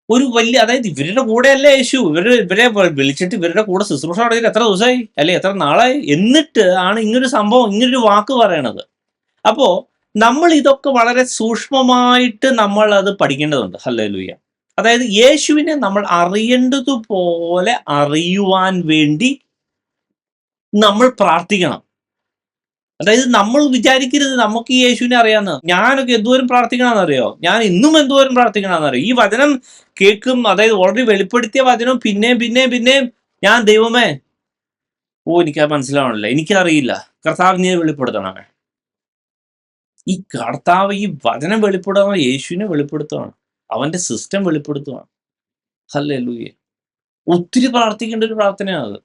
[SPEAKER 1] ഒരു വലിയ, അതായത് ഇവരുടെ കൂടെയല്ല യേശു, ഇവരെ വിളിച്ചിട്ട് ഇവരുടെ കൂടെ ശുശ്രൂഷ നടത്തിയിട്ട് എത്ര ദിവസമായി അല്ലെ എത്ര നാളായി, എന്നിട്ട് ആണ് ഇങ്ങനൊരു സംഭവം, ഇങ്ങനൊരു വാക്ക് പറയണത്. അപ്പോ നമ്മൾ ഇതൊക്കെ വളരെ സൂക്ഷ്മമായിട്ട് നമ്മൾ അത് പഠിക്കേണ്ടതുണ്ട്. ഹല്ലേലൂയ. അതായത് യേശുവിനെ നമ്മൾ അറിയേണ്ടതുപോലെ അറിയുവാൻ വേണ്ടി നമ്മൾ പ്രാർത്ഥിക്കണം. അതായത് നമ്മൾ വിചാരിക്കരുത് നമുക്ക് ഈ യേശുവിനെ അറിയാമെന്ന്. ഞാനൊക്കെ എന്തോരം പ്രാർത്ഥിക്കണമെന്നറിയോ? ഞാൻ ഇന്നും എന്തോരം പ്രാർത്ഥിക്കണമെന്നറിയോ? ഈ വചനം കേൾക്കും, അതായത് ഓൾറെഡി വെളിപ്പെടുത്തിയ വചനം പിന്നെയും ഞാൻ ദൈവമേ, എനിക്കത് മനസ്സിലാവണില്ല, എനിക്കറിയില്ല, കർത്താവിനെ വെളിപ്പെടുത്തണമേ. ഈ കർത്താവ് ഈ വചനം വെളിപ്പെടുത്തണം, യേശുവിനെ വെളിപ്പെടുത്തുകയാണ്, അവന്റെ സിസ്റ്റം വെളിപ്പെടുത്തുകയാണ്. ഹല്ലേലൂയ. ഒത്തിരി പ്രാർത്ഥിക്കേണ്ട ഒരു പ്രാർത്ഥനയാണ് അത്.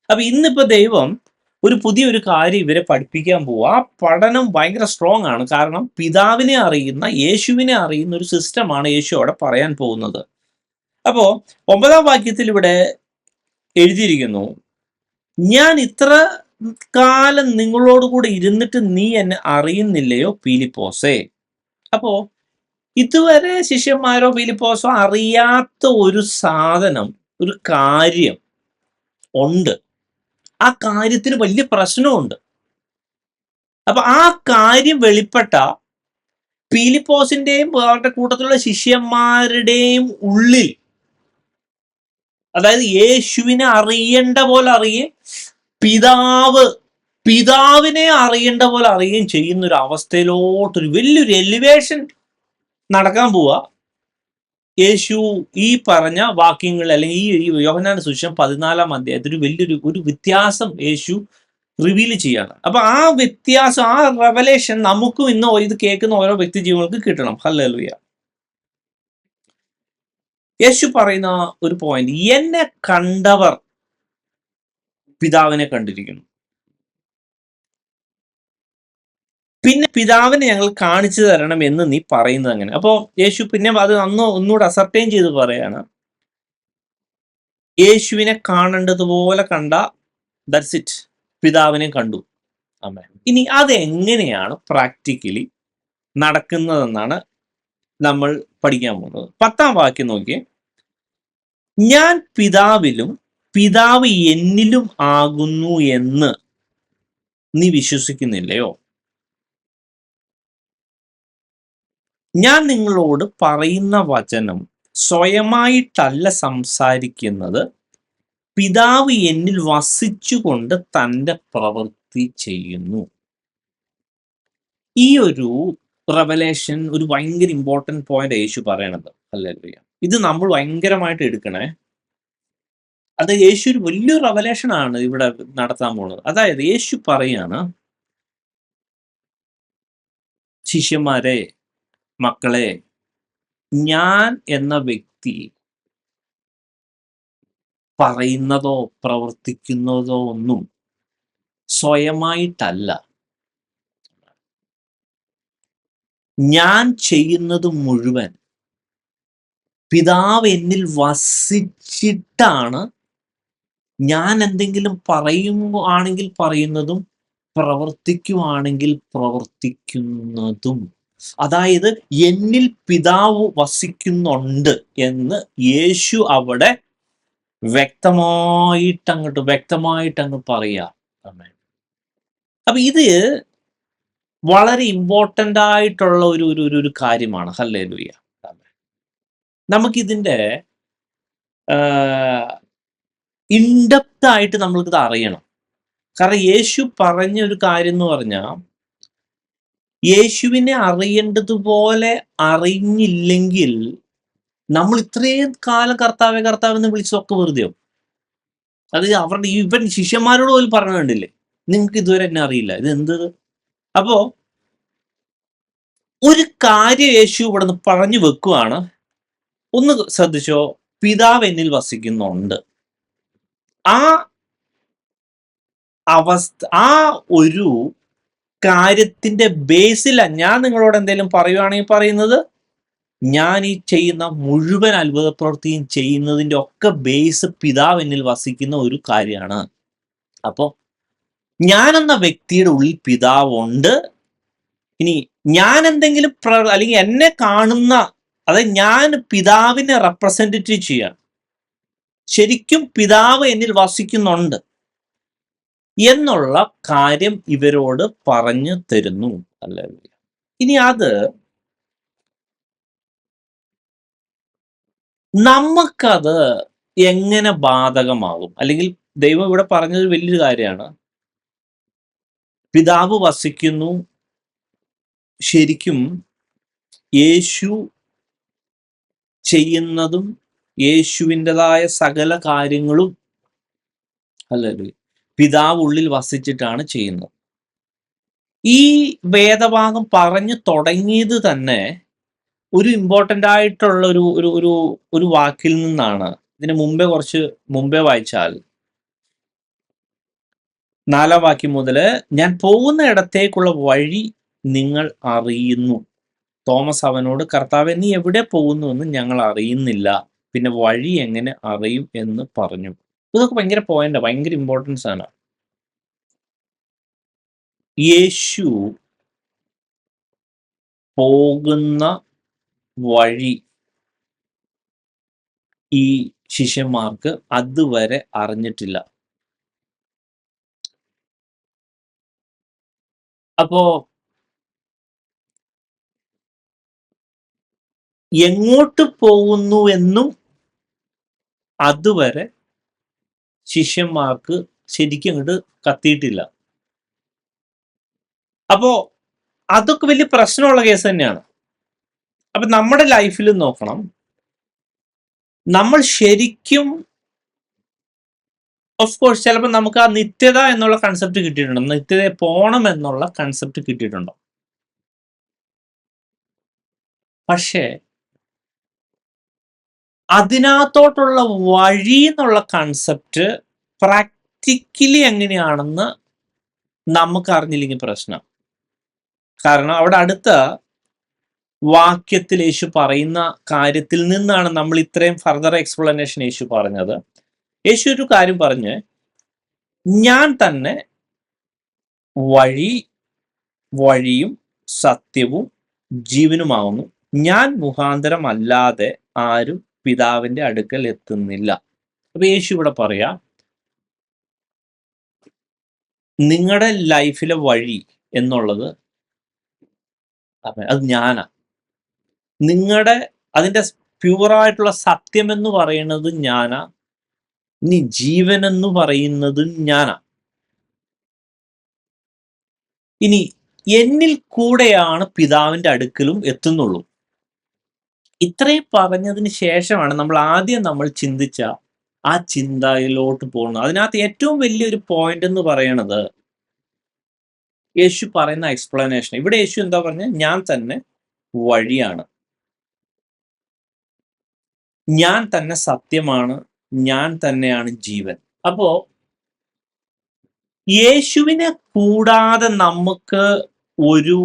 [SPEAKER 1] അപ്പൊ ഇന്നിപ്പോ ദൈവം ഒരു പുതിയൊരു കാര്യം ഇവരെ പഠിപ്പിക്കാൻ പോവുക. ആ പഠനം ഭയങ്കര സ്ട്രോങ് ആണ്. കാരണം പിതാവിനെ അറിയുന്ന, യേശുവിനെ അറിയുന്ന ഒരു സിസ്റ്റമാണ് യേശു അവിടെ പറയാൻ പോകുന്നത്. അപ്പോ 9-ാം വാക്യത്തിൽ ഇവിടെ എഴുതിയിരിക്കുന്നു, ഞാൻ ഇത്ര കാലം നിങ്ങളോട് കൂടെ ഇരുന്നിട്ട് നീ എന്നെ അറിയുന്നില്ലയോ ഫിലിപ്പോസേ. അപ്പോ ഇതുവരെ ശിഷ്യന്മാരോ ഫിലിപ്പോസോ അറിയാത്ത ഒരു സാധനം, ഒരു കാര്യം ഉണ്ട്. ആ കാര്യത്തിന് വലിയ പ്രശ്നമുണ്ട്. അപ്പൊ ആ കാര്യം വെളിപ്പെട്ട ഫിലിപ്പോസിന്റെയും അവരുടെ കൂട്ടത്തിലുള്ള ശിഷ്യന്മാരുടെയും ഉള്ളിൽ, അതായത് യേശുവിനെ അറിയേണ്ട പോലെ അറിയുകയും പിതാവിനെ അറിയേണ്ട പോലെ അറിയുകയും ചെയ്യുന്ന ഒരു അവസ്ഥയിലോട്ടൊരു വലിയൊരു എലിവേഷൻ നടക്കാൻ പോവുക. യേശു ഈ പറഞ്ഞ വാക്യങ്ങൾ, അല്ലെങ്കിൽ ഈ യോഹന്നാന്റെ സുവിശേഷം 14-ാം അധ്യായത്തിൽ ഒരു വ്യത്യാസം യേശു റിവീൽ ചെയ്യാണ്. അപ്പൊ ആ വ്യത്യാസം, ആ റെവലേഷൻ നമുക്കും ഇന്ന് ഇത് കേൾക്കുന്ന ഓരോ വ്യക്തി ജീവങ്ങൾക്ക് കിട്ടണം. ഹല്ലേലൂയ. യേശു പറയുന്ന ഒരു പോയിന്റ്, എന്നെ കണ്ടവർ പിതാവിനെ കണ്ടിരിക്കുന്നു, പിന്നെ പിതാവിനെ ഞങ്ങൾ കാണിച്ചു തരണം എന്ന് നീ പറയുന്നത് അങ്ങനെ. അപ്പോ യേശു പിന്നെ അത് ഒന്നുകൂടെ അസർട്ടൈൻ ചെയ്ത് പറയാണ്, യേശുവിനെ കാണേണ്ടതുപോലെ കണ്ട, ദാറ്റ്സ് ഇറ്റ്, പിതാവിനെ കണ്ടു. ആമേൻ. ഇനി അതെങ്ങനെയാണ് പ്രാക്ടിക്കലി നടക്കുന്നതെന്നാണ് നമ്മൾ പഠിക്കാൻ പോകുന്നത്. 10-ാം വാക്യം നോക്കിയേ, ഞാൻ പിതാവിലും പിതാവ് എന്നിലും ആകുന്നു എന്ന് നീ വിശ്വസിക്കുന്നില്ലയോ? ഞാൻ നിങ്ങളോട് പറയുന്ന വചനം സ്വയമായിട്ടല്ല സംസാരിക്കുന്നത്, പിതാവ് എന്നിൽ വസിച്ചുകൊണ്ട് തൻ്റെ പ്രവൃത്തി ചെയ്യുന്നു. ഈ ഒരു റെവലേഷൻ ഒരു ഭയങ്കര ഇമ്പോർട്ടൻറ്റ് പോയിന്റ് യേശു പറയണത്. ഹല്ലേലൂയ. ഇത് നമ്മൾ ഭയങ്കരമായിട്ട് എടുക്കണേ. അത് യേശു ഒരു വലിയൊരു റെവലേഷൻ ആണ് ഇവിടെ നടത്താൻ പോകുന്നത്. അതായത് യേശു പറയാണ്, ശിഷ്യന്മാരെ, മക്കളെ, ഞാൻ എന്ന വ്യക്തി പറയുന്നതോ പ്രവർത്തിക്കുന്നതോ ഒന്നും സ്വയമായിട്ടല്ല. ഞാൻ ചെയ്യുന്നത് മുഴുവൻ പിതാവ് എന്നിൽ വസിച്ചിട്ടാണ്. ഞാൻ എന്തെങ്കിലും പറയുകയാണെങ്കിൽ പറയുന്നതും, പ്രവർത്തിക്കുവാണെങ്കിൽ പ്രവർത്തിക്കുന്നതും. അതായത് എന്നിൽ പിതാവ് വസിക്കുന്നുണ്ട് എന്ന് യേശു അവിടെ വ്യക്തമായിട്ടങ്ങ് പറയാ. അപ്പൊ ഇത് വളരെ ഇമ്പോർട്ടൻ്റ് ആയിട്ടുള്ള ഒരു കാര്യമാണ്. ഹല്ലേലൂയ. നമുക്കിതിൻ്റെ ഇൻഡെപ്ത് ആയിട്ട് നമ്മൾക്കിത് അറിയണം. കാരണം യേശു പറഞ്ഞ ഒരു കാര്യം എന്ന് പറഞ്ഞാൽ, യേശുവിനെ അറിയേണ്ടതുപോലെ അറിഞ്ഞില്ലെങ്കിൽ നമ്മൾ ഇത്രയും കാലം കർത്താവെ എന്ന് വിളിച്ചതൊക്കെ വെറുതെയോ. അത് അവരുടെ ഇവൻ ശിഷ്യന്മാരോട് പോലും പറഞ്ഞു കണ്ടില്ലേ, നിങ്ങൾക്ക് ഇതുവരെ എന്നെ അറിയില്ല, ഇത് എന്ത്. അപ്പോ ഒരു കാര്യം യേശു ഇവിടെ നിന്ന് പറഞ്ഞു വെക്കുവാണ്. ഒന്ന് ശ്രദ്ധിച്ചോ, പിതാവ് എന്നിൽ വസിക്കുന്നുണ്ട്. ആ അവസ്ഥ, ആ ഒരു കാര്യത്തിന്റെ ബേസില ഞാൻ നിങ്ങളോട് എന്തെങ്കിലും പറയുവാണെങ്കിൽ പറയുന്നത്, ഞാൻ ഈ ചെയ്യുന്ന മുഴുവൻ അത്ഭുത പ്രവൃത്തിയും ചെയ്യുന്നതിൻ്റെ ഒക്കെ ബേസ് പിതാവ് എന്നിൽ വസിക്കുന്ന ഒരു കാര്യമാണ്. അപ്പോൾ ഞാനെന്ന വ്യക്തിയുടെ ഉള്ളിൽ പിതാവുണ്ട്. ഇനി ഞാൻ എന്തെങ്കിലും അല്ലെങ്കിൽ എന്നെ കാണുന്ന, അതായത് ഞാൻ പിതാവിനെ റെപ്രസെന്റേറ്റീവ് ചെയ്യാണ്, ശരിക്കും പിതാവ് എന്നിൽ വസിക്കുന്നുണ്ട് എന്നുള്ള കാര്യം ഇവരോട് പറഞ്ഞു തരുന്നു. അല്ലേ? ഇനി അത് നമുക്കത് എങ്ങനെ ബാധകമാകും? അല്ലെങ്കിൽ ദൈവം ഇവിടെ പറഞ്ഞത് വലിയൊരു കാര്യമാണ്. പിതാവ് വസിക്കുന്നു, ശരിക്കും യേശു ചെയ്യുന്നതും യേശുവിൻ്റെതായ സകല കാര്യങ്ങളും ഹല്ലേലൂയ. പിതാവ് ഉള്ളിൽ വസിച്ചിട്ടാണ് ചെയ്യുന്നത്. ഈ വേദഭാഗം പറഞ്ഞു തുടങ്ങിയത് തന്നെ ഒരു ഇമ്പോർട്ടന്റ് ആയിട്ടുള്ള ഒരു ഒരു ഒരു ഒരു വാക്കിൽ നിന്നാണ്. ഇതിന് മുമ്പേ വായിച്ചാൽ 4 വാക്യം മുതല് ഞാൻ പോകുന്ന ഇടത്തേക്കുള്ള വഴി നിങ്ങൾ അറിയുന്നു. തോമസ് അവനോട്, കർത്താവേ, നീ എവിടെ പോകുന്നുവെന്ന് ഞങ്ങൾ അറിയുന്നില്ല. പിന്നെ വഴി എങ്ങനെ അറിയും എന്ന് പറഞ്ഞു. ഇതൊക്കെ ഭയങ്കര പോയിന്റാ, ഭയങ്കര ഇമ്പോർട്ടൻസ് ആണ്. യേശു പോകുന്ന വഴി ഈ ശിഷ്യന്മാർക്ക് അതുവരെ അറിഞ്ഞിട്ടില്ല. അപ്പോ എങ്ങോട്ട് പോകുന്നു എന്നും അതുവരെ ശിഷ്യന്മാർക്ക് ശരിക്കും അങ്ങോട്ട് കത്തിയിട്ടില്ല. അപ്പോ അതൊക്കെ വലിയ പ്രശ്നമുള്ള കേസ് തന്നെയാണ്. അപ്പൊ നമ്മുടെ ലൈഫിൽ നോക്കണം, നമ്മൾ ശരിക്കും ഓഫ് കോഴ്സ് ചിലപ്പോൾ നമുക്ക് ആ നിത്യത എന്നുള്ള കൺസെപ്റ്റ് കിട്ടിയിട്ടുണ്ടോ, നിത്യതയെ പോണം എന്നുള്ള കൺസെപ്റ്റ് കിട്ടിയിട്ടുണ്ടോ? പക്ഷേ അതിനകത്തോട്ടുള്ള വഴി എന്നുള്ള കൺസെപ്റ്റ് പ്രാക്ടിക്കലി എങ്ങനെയാണെന്ന് നമുക്ക് അറിഞ്ഞില്ലെങ്കിൽ പ്രശ്നം. കാരണം അവിടെ അടുത്ത വാക്യത്തിൽ യേശു പറയുന്ന കാര്യത്തിൽ നിന്നാണ് നമ്മൾ ഇത്രയും ഫർദർ എക്സ്പ്ലനേഷൻ യേശു പറഞ്ഞത്. യേശു ഒരു കാര്യം പറഞ്ഞ്, ഞാൻ തന്നെ വഴിയും സത്യവും ജീവനുമാവുന്നു, ഞാൻ മുഖാന്തരം അല്ലാതെ ആരും പിതാവിന്റെ അടുക്കൽ എത്തുന്നില്ല. അപ്പൊ യേശു ഇവിടെ പറയാ, നിങ്ങളുടെ ലൈഫിലെ വഴി എന്നുള്ളത് അത് ഞാനാ. അതിന്റെ പ്യൂറായിട്ടുള്ള സത്യം എന്ന് പറയുന്നത് ഞാനാ. ഇനി ജീവൻ എന്ന് പറയുന്നത് ഞാനാ. ഇനി എന്നിൽ കൂടെയാണ് പിതാവിന്റെ അടുക്കലും എത്തുന്നുള്ളൂ. ഇത്രയും പറഞ്ഞതിന് ശേഷമാണ് നമ്മൾ ചിന്തിച്ച ആ ചിന്തയിലോട്ട് പോകുന്നത്. അതിനകത്ത് ഏറ്റവും വലിയൊരു പോയിന്റ് എന്ന് പറയുന്നത് യേശു പറയുന്ന എക്സ്പ്ലനേഷൻ. ഇവിടെ യേശു എന്താ പറഞ്ഞത്? ഞാൻ തന്നെ വഴിയാണ്, ഞാൻ തന്നെ സത്യമാണ്, ഞാൻ തന്നെയാണ് ജീവൻ. അപ്പോ യേശുവിനെ കൂടാതെ നമുക്ക് ഒരു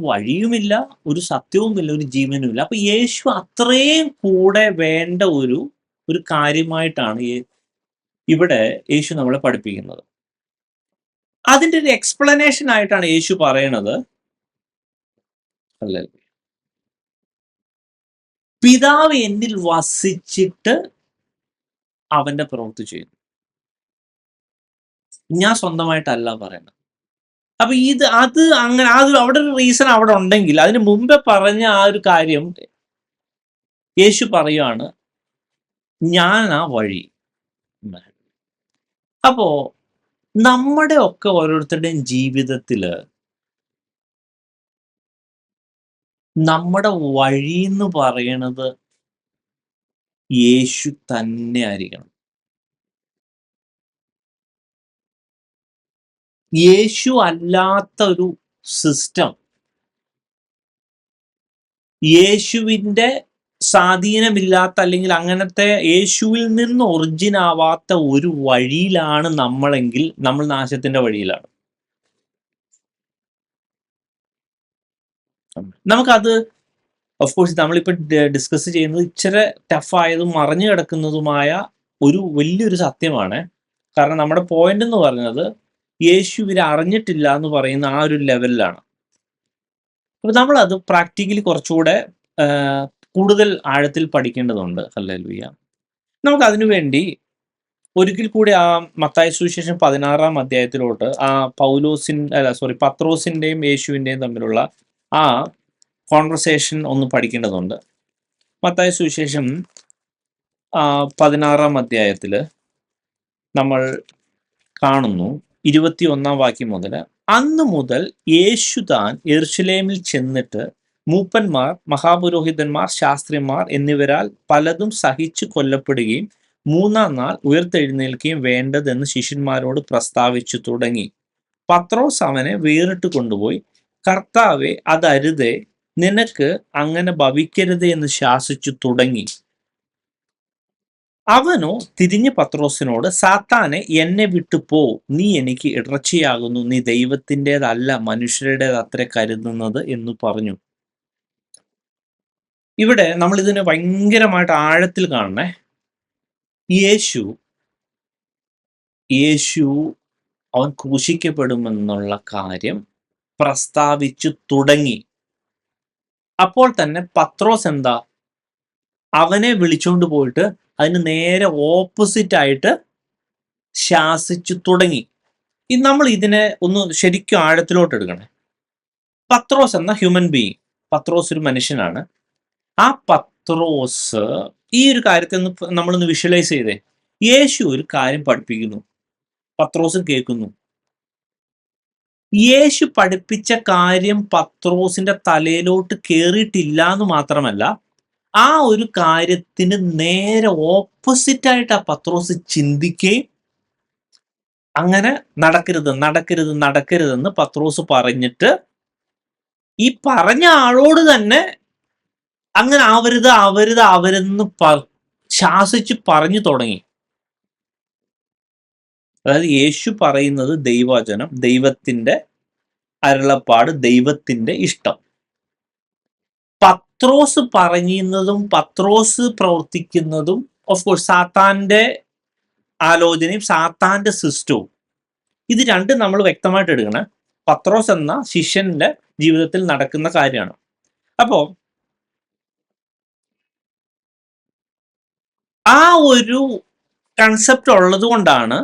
[SPEAKER 1] വഴിയുമില്ല, ഒരു സത്യവുമില്ല, ഒരു ജീവനുമില്ല. അപ്പൊ യേശു അത്രയും കൂടെ വേണ്ട ഒരു കാര്യമായിട്ടാണ് ഇവിടെ യേശു നമ്മളെ പഠിപ്പിക്കുന്നത്. അതിന്റെ ഒരു എക്സ്പ്ലനേഷൻ ആയിട്ടാണ് യേശു പറയണത്, അല്ലേ, പിതാവ് എന്നിൽ വസിച്ചിട്ട് അവന്റെ പ്രവൃത്തി ചെയ്യുന്നു. ഞാൻ സ്വന്തമായിട്ടല്ല പറയുന്നത്. അപ്പൊ അങ്ങനെ അവിടെ ഒരു റീസൺ അവിടെ ഉണ്ടെങ്കിൽ അതിന് മുമ്പേ പറഞ്ഞ ആ ഒരു കാര്യം യേശു പറയുകയാണ്, ഞാൻ ആ വഴി. അപ്പോ നമ്മുടെ ഒക്കെ ഓരോരുത്തരുടെയും ജീവിതത്തില് നമ്മുടെ വഴി എന്ന് പറയണത് യേശു തന്നെ ആയിരിക്കണം. യേശു അല്ലാത്ത ഒരു സിസ്റ്റം, യേശുവിൻ്റെ സ്വാധീനമില്ലാത്ത അല്ലെങ്കിൽ അങ്ങനത്തെ യേശുവിൽ നിന്ന് ഒറിജിൻ ആവാത്ത ഒരു വഴിയിലാണ് നമ്മളെങ്കിൽ നമ്മൾ നാശത്തിന്റെ വഴിയിലാണ്. നമുക്കത് ഓഫ് കോഴ്സ് നമ്മളിപ്പോൾ ഡിസ്കസ് ചെയ്യുന്നത് ഇച്ചിരി ടഫായതും മറഞ്ഞു കിടക്കുന്നതുമായ ഒരു വലിയൊരു സത്യമാണ്. കാരണം നമ്മുടെ പോയിന്റ് എന്ന് പറയുന്നത് യേശു ഇവരെ അറിഞ്ഞിട്ടില്ല എന്ന് പറയുന്ന ആ ഒരു ലെവലിലാണ്. അപ്പോൾ നമ്മളത് പ്രാക്ടിക്കലി കുറച്ചുകൂടെ കൂടുതൽ ആഴത്തിൽ പഠിക്കേണ്ടതുണ്ട്. ഹല്ലേലൂയ. നമുക്കതിനു വേണ്ടി ഒരിക്കൽ കൂടി ആ മത്തായി സുവിശേഷം 16-ാം അധ്യായത്തിലോട്ട് ആ പത്രോസിന്റെയും യേശുവിൻ്റെയും തമ്മിലുള്ള ആ കോൺവെർസേഷൻ ഒന്ന് പഠിക്കേണ്ടതുണ്ട്. മത്തായി സുവിശേഷം 16-ാം അധ്യായത്തിൽ നമ്മൾ കാണുന്നു 21-ാം വാക്യം മുതൽ, അന്ന് മുതൽ യേശു താൻ യെരുശലേമിൽ ചെന്നിട്ട് മൂപ്പന്മാർ, മഹാപുരോഹിതന്മാർ, ശാസ്ത്രിമാർ എന്നിവരാൽ പലതും സഹിച്ചു കൊല്ലപ്പെടുകയും മൂന്നാം നാൾ ഉയർത്തെഴുന്നേൽക്കുകയും വേണ്ടതെന്ന് ശിഷ്യന്മാരോട് പ്രസ്താവിച്ചു തുടങ്ങി. പത്രോസ് അവനെ വേറിട്ട് കൊണ്ടുപോയി, കർത്താവെ, അതരുതേ, നിനക്ക് അങ്ങനെ ഭവിക്കരുത് എന്ന് ശാസിച്ചു തുടങ്ങി. അവനോ തിരിഞ്ഞ് പത്രോസിനോട്, സാത്താനെ, എന്നെ വിട്ടു പോ, നീ എനിക്ക് ഇടർച്ചയാകുന്നു, നീ ദൈവത്തിൻ്റെതല്ല മനുഷ്യരുടേതത്രേ കരുതുന്നത് എന്ന് പറഞ്ഞു. ഇവിടെ നമ്മൾ ഇതിനെ ഭയങ്കരമായിട്ട് ആഴത്തിൽ കാണണേ. യേശു അവൻ ക്രൂശിക്കപ്പെടുമെന്നുള്ള കാര്യം പ്രസ്താവിച്ചു തുടങ്ങി. അപ്പോൾ തന്നെ പത്രോസ് എന്താ, അവനെ വിളിച്ചോണ്ട് പോയിട്ട് അതിന് നേരെ ഓപ്പോസിറ്റ് ആയിട്ട് ശാസിച്ചു തുടങ്ങി. നമ്മൾ ഇതിനെ ഒന്ന് ശരിക്കും ആഴത്തിലോട്ട് എടുക്കണേ. പത്രോസ് എന്ന ഹ്യൂമൻ ബീയിങ്, പത്രോസ് ഒരു മനുഷ്യനാണ്. ആ പത്രോസ് ഈ ഒരു കാര്യത്തെ നമ്മളൊന്ന് വിഷ്വലൈസ് ചെയ്തേ. യേശു ഒരു കാര്യം പഠിപ്പിക്കുന്നു, പത്രോസ് കേൾക്കുന്നു. യേശു പഠിപ്പിച്ച കാര്യം പത്രോസിന്റെ തലയിലോട്ട് കേറിയിട്ടില്ല എന്ന് മാത്രമല്ല, ആ ഒരു കാര്യത്തിന് നേരെ ഓപ്പോസിറ്റ് ആയിട്ട് ആ പത്രോസ് ചിന്തിക്കുകയും അങ്ങനെ നടക്കരുതെന്ന് പത്രോസ് പറഞ്ഞിട്ട് ഈ പറഞ്ഞ ആളോട് തന്നെ അങ്ങനെ ആവരുതെന്ന് ശാസിച്ച് പറഞ്ഞു തുടങ്ങി. അതായത് യേശു പറയുന്നത് ദൈവവചനം, ദൈവത്തിന്റെ അരുളപ്പാട്, ദൈവത്തിന്റെ ഇഷ്ടം. പത്രോസ് പറയുന്നതും പത്രോസ് പ്രവർത്തിക്കുന്നതും ഓഫ് കോഴ്സ് സാത്താന്റെ ആലോചനയും സാത്താന്റെ സിസ്റ്റവും, ഇത് രണ്ടും നമ്മൾ വ്യക്തമായിട്ട് എടുക്കണം. പത്രോസ് എന്ന ശിഷ്യന്റെ ജീവിതത്തിൽ നടക്കുന്ന കാര്യമാണ്. അപ്പോ ആ ഒരു കൺസെപ്റ്റ് ഉള്ളത് കൊണ്ടാണ്,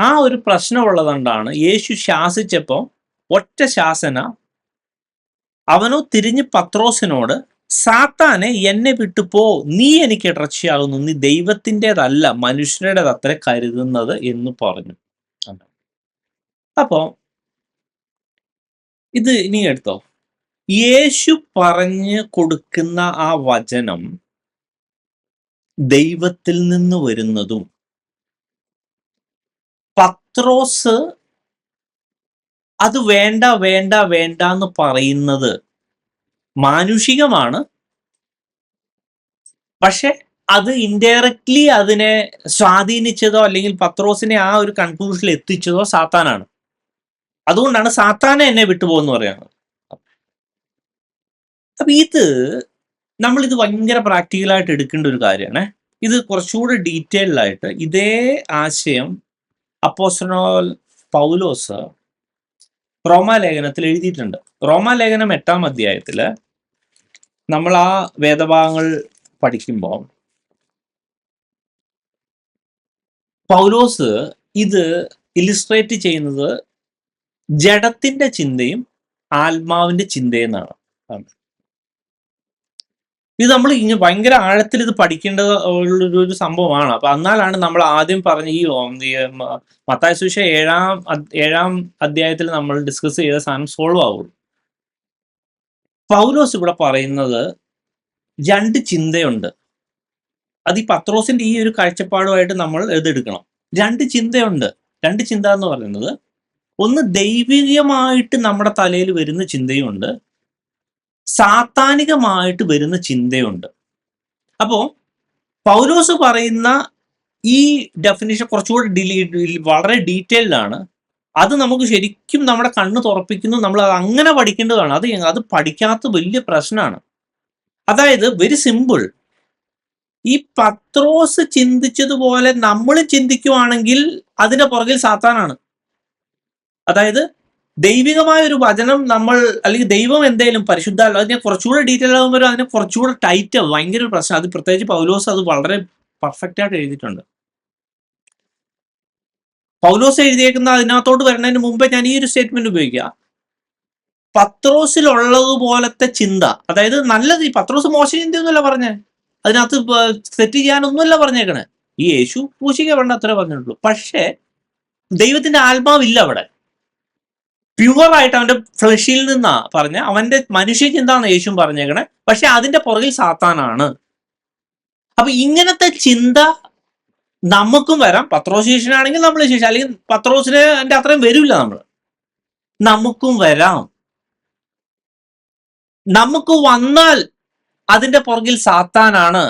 [SPEAKER 1] ആ ഒരു പ്രശ്നം ഉള്ളതുകൊണ്ടാണ് യേശു ശാസിച്ചപ്പോൾ ഒറ്റ ശാസന, അവനോ തിരിഞ്ഞ് പത്രോസിനോട്, സാത്താനെ, എന്നെ വിട്ടു പോ, നീ എനിക്ക് ഇടർച്ചയാകുന്നു, നീ ദൈവത്തിൻ്റെതല്ല മനുഷ്യരുടേതത്രേ കരുതുന്നത് എന്ന് പറഞ്ഞു. അപ്പോ ഇത് ഇനി എടുത്തോ, യേശു പറഞ്ഞു കൊടുക്കുന്ന ആ വചനം ദൈവത്തിൽ നിന്ന് വരുന്നതും പത്രോസ് അത് വേണ്ട എന്ന് പറയുന്നത് മാനുഷികമാണ്. പക്ഷെ അത് ഇൻഡയറക്ട്ലി അതിനെ സ്വാധീനിച്ചതോ അല്ലെങ്കിൽ പത്രോസിനെ ആ ഒരു കൺക്ലൂഷനിൽ എത്തിച്ചതോ സാത്താനാണ്. അതുകൊണ്ടാണ് സാത്താനെ എന്നെ വിട്ടുപോകുന്നു പറയുന്നത്. അപ്പൊ നമ്മളിത് ഭയങ്കര പ്രാക്ടിക്കലായിട്ട് എടുക്കേണ്ട ഒരു കാര്യമാണ്. ഇത് കുറച്ചുകൂടി ഡീറ്റെയിൽഡ് ആയിട്ട് ഇതേ ആശയം അപ്പോസ്തലനായ പൗലോസ് റോമാലേഖനത്തിൽ എഴുതിയിട്ടുണ്ട്. റോമാലേഖനം 8-ാം അധ്യായത്തിൽ നമ്മൾ ആ വേദഭാഗങ്ങൾ പഠിക്കുമ്പോൾ പൗലോസ് ഇത് ഇലിസ്ട്രേറ്റ് ചെയ്യുന്നത് ജഡത്തിന്റെ ചിന്തയും ആത്മാവിന്റെ ചിന്തയും എന്നാണ്. ഇത് നമ്മൾ ഭയങ്കര ആഴത്തിൽ ഇത് പഠിക്കേണ്ട ഒരു സംഭവമാണ്. അപ്പൊ എന്നാലാണ് നമ്മൾ ആദ്യം പറഞ്ഞ ഈ മത്തായി സുവിശേഷം 7-ാം അധ്യായത്തിൽ നമ്മൾ ഡിസ്കസ് ചെയ്ത സാധനം സോൾവ് ആവുള്ളൂ. പൗലോസ് ഇവിടെ പറയുന്നത് രണ്ട് ചിന്തയുണ്ട്. അത് ഈ പത്രോസിന്റെ ഈ ഒരു കാഴ്ചപ്പാടുമായിട്ട് നമ്മൾ എഴുതെടുക്കണം. രണ്ട് ചിന്തയുണ്ട്. രണ്ട് ചിന്ത എന്ന് പറയുന്നത്, ഒന്ന് ദൈവികമായിട്ട് നമ്മുടെ തലയിൽ വരുന്ന ചിന്തയുണ്ട്, സാത്താനികമായിട്ട് വരുന്ന ചിന്തയുണ്ട്. അപ്പോ പൗലോസ് പറയുന്ന ഈ ഡെഫിനിഷൻ കുറച്ചുകൂടി വളരെ ഡീറ്റെയിൽഡ് ആണ്. അത് നമുക്ക് ശരിക്കും നമ്മുടെ കണ്ണ് തുറപ്പിക്കുന്നു. നമ്മൾ അത് അങ്ങനെ പഠിക്കേണ്ടതാണ്. അത് പഠിക്കാത്ത വലിയ പ്രശ്നമാണ്. അതായത് വെരി സിമ്പിൾ, ഈ പത്രോസ് ചിന്തിച്ചതുപോലെ നമ്മൾ ചിന്തിക്കുവാണെങ്കിൽ അതിന്റെ പുറകിൽ സാത്താനാണ്. അതായത് ദൈവികമായ ഒരു വചനം നമ്മൾ, അല്ലെങ്കിൽ ദൈവം എന്തേലും പരിശുദ്ധാത്മ, അതിനെ കുറച്ചുകൂടെ ഡീറ്റെയിൽ ആകുമ്പോൾ അതിനെ കുറച്ചുകൂടെ ടൈറ്റ് ആവും. ഭയങ്കര ഒരു പ്രശ്നം. അത് പ്രത്യേകിച്ച് പൗലോസ് അത് വളരെ പെർഫെക്റ്റ് ആയിട്ട് എഴുതിയിട്ടുണ്ട്. പൗലോസ് എഴുതിയേക്കുന്ന അതിനകത്തോട്ട് വരുന്നതിന് മുമ്പേ ഞാൻ ഈ ഒരു സ്റ്റേറ്റ്മെന്റ് ഉപയോഗിക്കുക. പത്രോസിലുള്ളതുപോലത്തെ ചിന്ത, അതായത് നല്ലത്, ഈ പത്രോസ് മോശ ചിന്തയൊന്നുമല്ല പറഞ്ഞേ, അതിനകത്ത് തെറ്റ് ചെയ്യാനൊന്നുമല്ല പറഞ്ഞേക്കണേ. ഈ യേശു ക്രൂശിക്കപ്പെടേണ്ട അത്രേ പറഞ്ഞിട്ടുള്ളൂ. പക്ഷേ ദൈവത്തിന്റെ ആത്മാവില്ല അവിടെ. പ്യുവറായിട്ട് അവന്റെ ഫ്ലഷിൽ നിന്നാ പറഞ്ഞ, അവന്റെ മനുഷ്യ ചിന്താണ് യേശു പറഞ്ഞേക്കണേ. പക്ഷെ അതിന്റെ പുറകിൽ സാത്താനാണ്. അപ്പൊ ഇങ്ങനത്തെ ചിന്ത നമുക്കും വരാം. പത്രോസ് ശിഷ്യനാണെങ്കിൽ നമ്മൾ ശിഷ്യ, അല്ലെങ്കിൽ പത്രോസിന് അതിന്റെ അത്രയും വരില്ല. നമുക്കും വരാം. നമുക്ക് വന്നാൽ അതിന്റെ പുറകിൽ സാത്താനാണ്.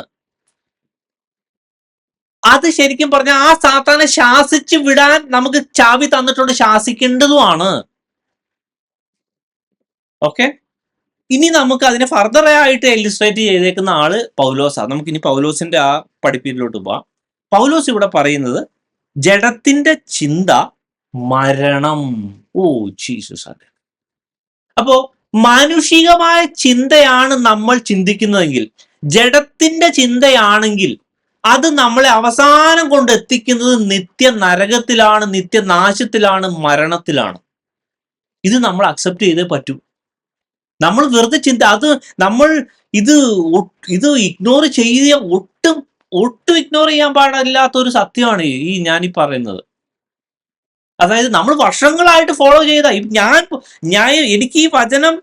[SPEAKER 1] അത് ശരിക്കും പറഞ്ഞാൽ ആ സാത്താനെ ശാസിച്ച് വിടാൻ നമുക്ക് ചാവി തന്നിട്ടുണ്ട്, ശാസിക്കേണ്ടതുമാണ്. ഓക്കെ, ഇനി നമുക്ക് അതിനെ ഫർദർ ആയിട്ട് ഇല്ലുസ്ട്രേറ്റ് ചെയ്തേക്കുന്ന ആള് പൗലോസാണ്. നമുക്ക് ഇനി പൗലോസിന്റെ ആ പഠിപ്പിലോട്ട് പോവാം. പൗലോസ് ഇവിടെ പറയുന്നത് ജഡത്തിന്റെ ചിന്ത മരണം. Oh Jesus. അതെ, അപ്പോ മാനുഷികമായ ചിന്തയാണ് നമ്മൾ ചിന്തിക്കുന്നതെങ്കിൽ, ജഡത്തിന്റെ ചിന്തയാണെങ്കിൽ അത് നമ്മളെ അവസാനം കൊണ്ട് എത്തിക്കുന്നത് നിത്യ നരകത്തിലാണ്, നിത്യനാശത്തിലാണ്, മരണത്തിലാണ്. ഇത് നമ്മൾ അക്സെപ്റ്റ് ചെയ്തേ പറ്റൂ. നമ്മൾ വെറുതെ അത് നമ്മൾ ഇത് ഇഗ്നോർ ചെയ്യ ഒട്ടും ഇഗ്നോർ ചെയ്യാൻ പാടില്ലാത്ത ഒരു സത്യമാണ് ഞാനീ പറയുന്നത്. അതായത് നമ്മൾ വർഷങ്ങളായിട്ട് ഫോളോ ചെയ്ത എനിക്ക് ഈ വചനം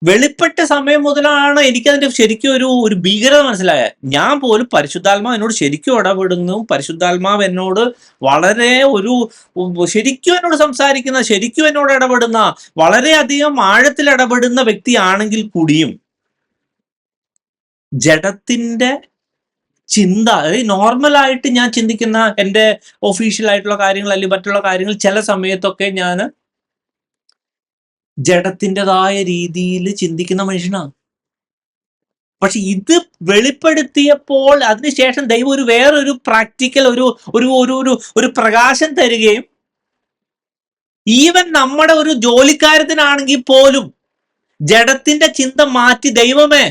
[SPEAKER 1] വെളിപ്പെട്ട സമയം മുതലാണ് എനിക്കതിന്റെ ശരിക്കും ഒരു ഭീകരത മനസ്സിലായ. ഞാൻ പോലും പരിശുദ്ധാത്മാവ് എന്നോട് ശരിക്കും ഇടപെടുന്നു, പരിശുദ്ധാത്മാവ് എന്നോട് വളരെ ശരിക്കും എന്നോട് സംസാരിക്കുന്ന, ശരിക്കും എന്നോട് ഇടപെടുന്ന, വളരെയധികം ആഴത്തിൽ ഇടപെടുന്ന വ്യക്തിയാണെങ്കിൽ കൂടിയും ജഡത്തിന്റെ ചിന്ത, അതായത് നോർമലായിട്ട് ഞാൻ ചിന്തിക്കുന്ന എൻ്റെ ഒഫീഷ്യൽ ആയിട്ടുള്ള കാര്യങ്ങൾ അല്ലെങ്കിൽ മറ്റുള്ള കാര്യങ്ങൾ ചില സമയത്തൊക്കെ ഞാൻ ജഡത്തിൻ്റെതായ രീതിയിൽ ചിന്തിക്കുന്ന മനുഷ്യനാണ്. പക്ഷെ ഇത് വെളിപ്പെടുത്തിയപ്പോൾ അതിനുശേഷം ദൈവം വേറൊരു പ്രാക്ടിക്കൽ ഒരു പ്രകാശം തരികയും, ഈവൻ നമ്മുടെ ഒരു ജോലിക്കാരത്തിനാണെങ്കിൽ പോലും ജഡത്തിന്റെ ചിന്ത മാറ്റി, ദൈവമേ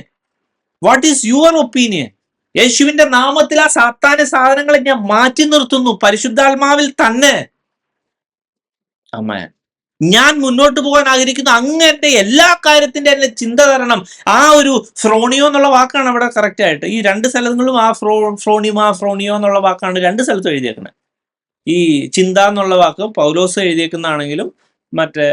[SPEAKER 1] വാട്ട് ഈസ് യുവർ ഒപ്പീനിയൻ, യേശുവിന്റെ നാമത്തിൽ ആ സാത്താന്യ സാധനങ്ങളെ ഞാൻ മാറ്റി നിർത്തുന്നു പരിശുദ്ധാത്മാവിൽ തന്നെ. ആമേൻ. ഞാൻ മുന്നോട്ട് പോകാൻ ആഗ്രഹിക്കുന്നു, അങ്ങനത്തെ എല്ലാ കാര്യത്തിന്റെ എന്നെ ചിന്ത തരണം. ആ ഒരു ഫ്രോണിയോ എന്നുള്ള വാക്കാണ് അവിടെ കറക്റ്റ് ആയിട്ട് ഈ രണ്ട് സ്ഥലങ്ങളും ആ ഫ്രോണിയോ എന്നുള്ള വാക്കാണ് രണ്ട് സ്ഥലത്തും എഴുതിയേക്കുന്നത്. ഈ ചിന്ത എന്നുള്ള വാക്ക് പൗലോസ് എഴുതിയേക്കുന്നതാണെങ്കിലും മറ്റേ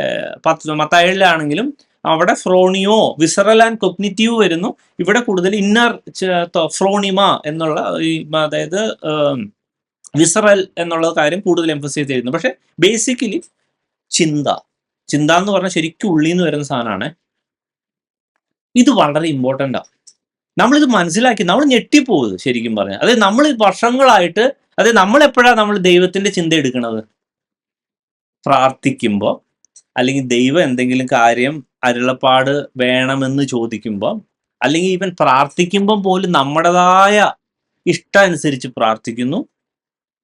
[SPEAKER 1] മത്തായിലാണെങ്കിലും അവിടെ ഫ്രോണിയോ, വിസറൽ ആൻഡ് കൊഗ്നിറ്റീവ് വരുന്നു. ഇവിടെ കൂടുതൽ ഇന്നർ ഫ്രോണിമ എന്നുള്ള അതായത് വിസറൽ എന്നുള്ള കാര്യം കൂടുതൽ എംഫസൈസ് ചെയ്യുന്നു. പക്ഷെ ബേസിക്കലി ചിന്ത എന്ന് പറഞ്ഞാൽ ശരിക്കും ഉള്ളിൽ നിന്ന് വരുന്ന സാധനമാണ്. ഇത് വളരെ ഇമ്പോർട്ടൻ്റ് ആണ്. നമ്മളിത് മനസ്സിലാക്കി നമ്മൾ ഞെട്ടിപ്പോകുന്നത് ശരിക്കും പറഞ്ഞാൽ. അതായത് നമ്മൾ വർഷങ്ങളായിട്ട്, അതായത് നമ്മൾ എപ്പോഴാണ് നമ്മൾ ദൈവത്തിന്റെ ചിന്ത എടുക്കുന്നത്? പ്രാർത്ഥിക്കുമ്പോൾ, അല്ലെങ്കിൽ ദൈവം എന്തെങ്കിലും കാര്യം അരുളപ്പാട് വേണമെന്ന് ചോദിക്കുമ്പോൾ, അല്ലെങ്കിൽ ഈവൻ പ്രാർത്ഥിക്കുമ്പം പോലും നമ്മുടേതായ ഇഷ്ടം അനുസരിച്ച് പ്രാർത്ഥിക്കുന്നു,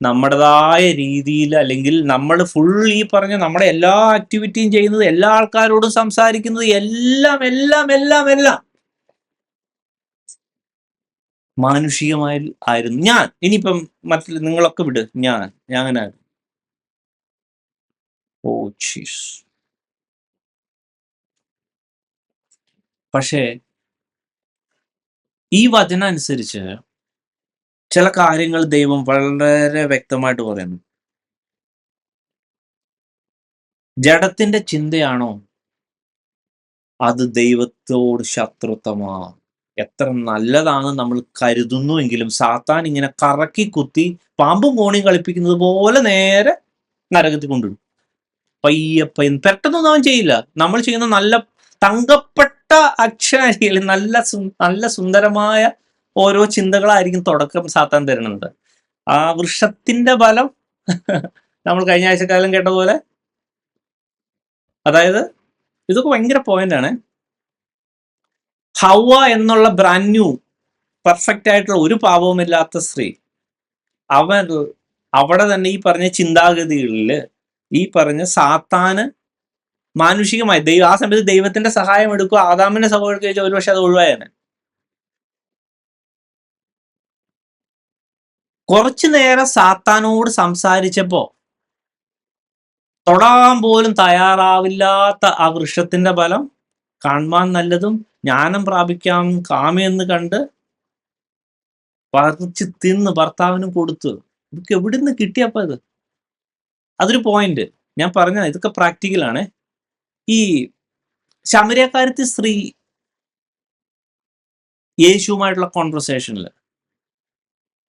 [SPEAKER 1] നമ്മുടേതായ രീതിയിൽ, അല്ലെങ്കിൽ നമ്മൾ ഫുൾ ഈ പറഞ്ഞ നമ്മുടെ എല്ലാ ആക്ടിവിറ്റിയും ചെയ്യുന്നത്, എല്ലാ ആൾക്കാരോടും സംസാരിക്കുന്നത്, എല്ലാം എല്ലാം എല്ലാം എല്ലാം മാനുഷികമായി ആയിരുന്നു. ഞാൻ ഇനിയിപ്പം നിങ്ങളൊക്കെ വിട്, ഞാൻ അങ്ങനെ ആയിരുന്നു. ഓ ചീസ്. പക്ഷേ ഈ വചനം അനുസരിച്ച് ചില കാര്യങ്ങൾ ദൈവം വളരെ വ്യക്തമായിട്ട് പറയുന്നു. ജഡത്തിന്റെ ചിന്തയാണോ അത് ദൈവത്തോട് ശത്രുത്വമാ. എത്ര നല്ലതാണ് നമ്മൾ കരുതുന്നുവെങ്കിലും സാത്താൻ ഇങ്ങനെ കറക്കി കുത്തി പാമ്പും കോണിയും കളിപ്പിക്കുന്നത് പോലെ നേരെ നരകത്തിൽ കൊണ്ടുവിടും. പയ്യെ പെട്ടെന്നൊന്നും അവൻ ചെയ്യില്ല. നമ്മൾ ചെയ്യുന്ന നല്ല തങ്കപ്പെട്ട അക്ഷരായിരിക്കും, നല്ല സുന്ദരമായ ഓരോ ചിന്തകളായിരിക്കും തുടക്കം സാത്താൻ തരുന്നത്. ആ വൃക്ഷത്തിന്റെ ഫലം നമ്മൾ കഴിഞ്ഞ ആഴ്ചക്കാലം കേട്ട പോലെ, അതായത് ഇതൊക്കെ ഭയങ്കര പോയിന്റ് ആണ്. ഹവ്വ എന്നുള്ള ബ്രാൻഡ് ന്യൂ പെർഫെക്റ്റ് ആയിട്ടുള്ള ഒരു പാപവുമില്ലാത്ത സ്ത്രീ, അവിടെ തന്നെ ഈ പറഞ്ഞ ചിന്താഗതികളിൽ ഈ പറഞ്ഞ സാത്താന് മാനുഷികമായി ആ സമയത്ത് ദൈവത്തിന്റെ സഹായം എടുക്കുക, ആദാമിന്റെ സഹായം എടുക്കുക ചോദിച്ചാൽ ഒരുപക്ഷെ അത് ഒഴിവായാണ്. കുറച്ചു നേരം സാത്താനോട് സംസാരിച്ചപ്പോ തൊടാൻ പോലും തയ്യാറാവില്ലാത്ത ആ വൃക്ഷത്തിന്റെ ഫലം കാണുവാൻ നല്ലതും ജ്ഞാനം പ്രാപിക്കാം കാമയെന്ന് കണ്ട് പറിച്ച് തിന്ന് ഭർത്താവിനും കൊടുത്തു. ഇതൊക്കെ എവിടുന്ന് കിട്ടിയപ്പോ ഇത്? അതൊരു പോയിന്റ്. ഞാൻ പറഞ്ഞ ഇതൊക്കെ പ്രാക്ടിക്കലാണ്. ഈ ശമര്യക്കാരത്തി സ്ത്രീ യേശുവുമായിട്ടുള്ള കോൺവെർസേഷനിൽ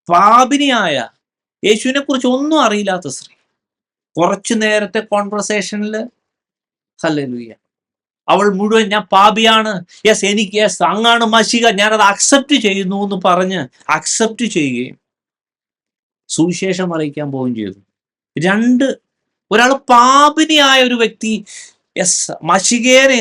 [SPEAKER 1] പാപിനിയായ യേശുവിനെ കുറിച്ച് ഒന്നും അറിയില്ലാത്ത സ്ത്രീ. കുറച്ചു നേരത്തെ കോൺവെർസേഷനിൽ ഹല്ലേലൂയ അവൾ മുഴുവൻ ഞാൻ പാപിയാണ്, എനിക്ക് അങ്ങാണ് മശിക, ഞാനത് അക്സെപ്റ്റ് ചെയ്യുന്നു എന്ന് പറഞ്ഞ് അക്സെപ്റ്റ് ചെയ്യുകയും സുവിശേഷം അറിയിക്കാൻ പോവുകയും ചെയ്തു. രണ്ട്, ഒരാൾ പാപിനിയായ ഒരു വ്യക്തി മശികേനെ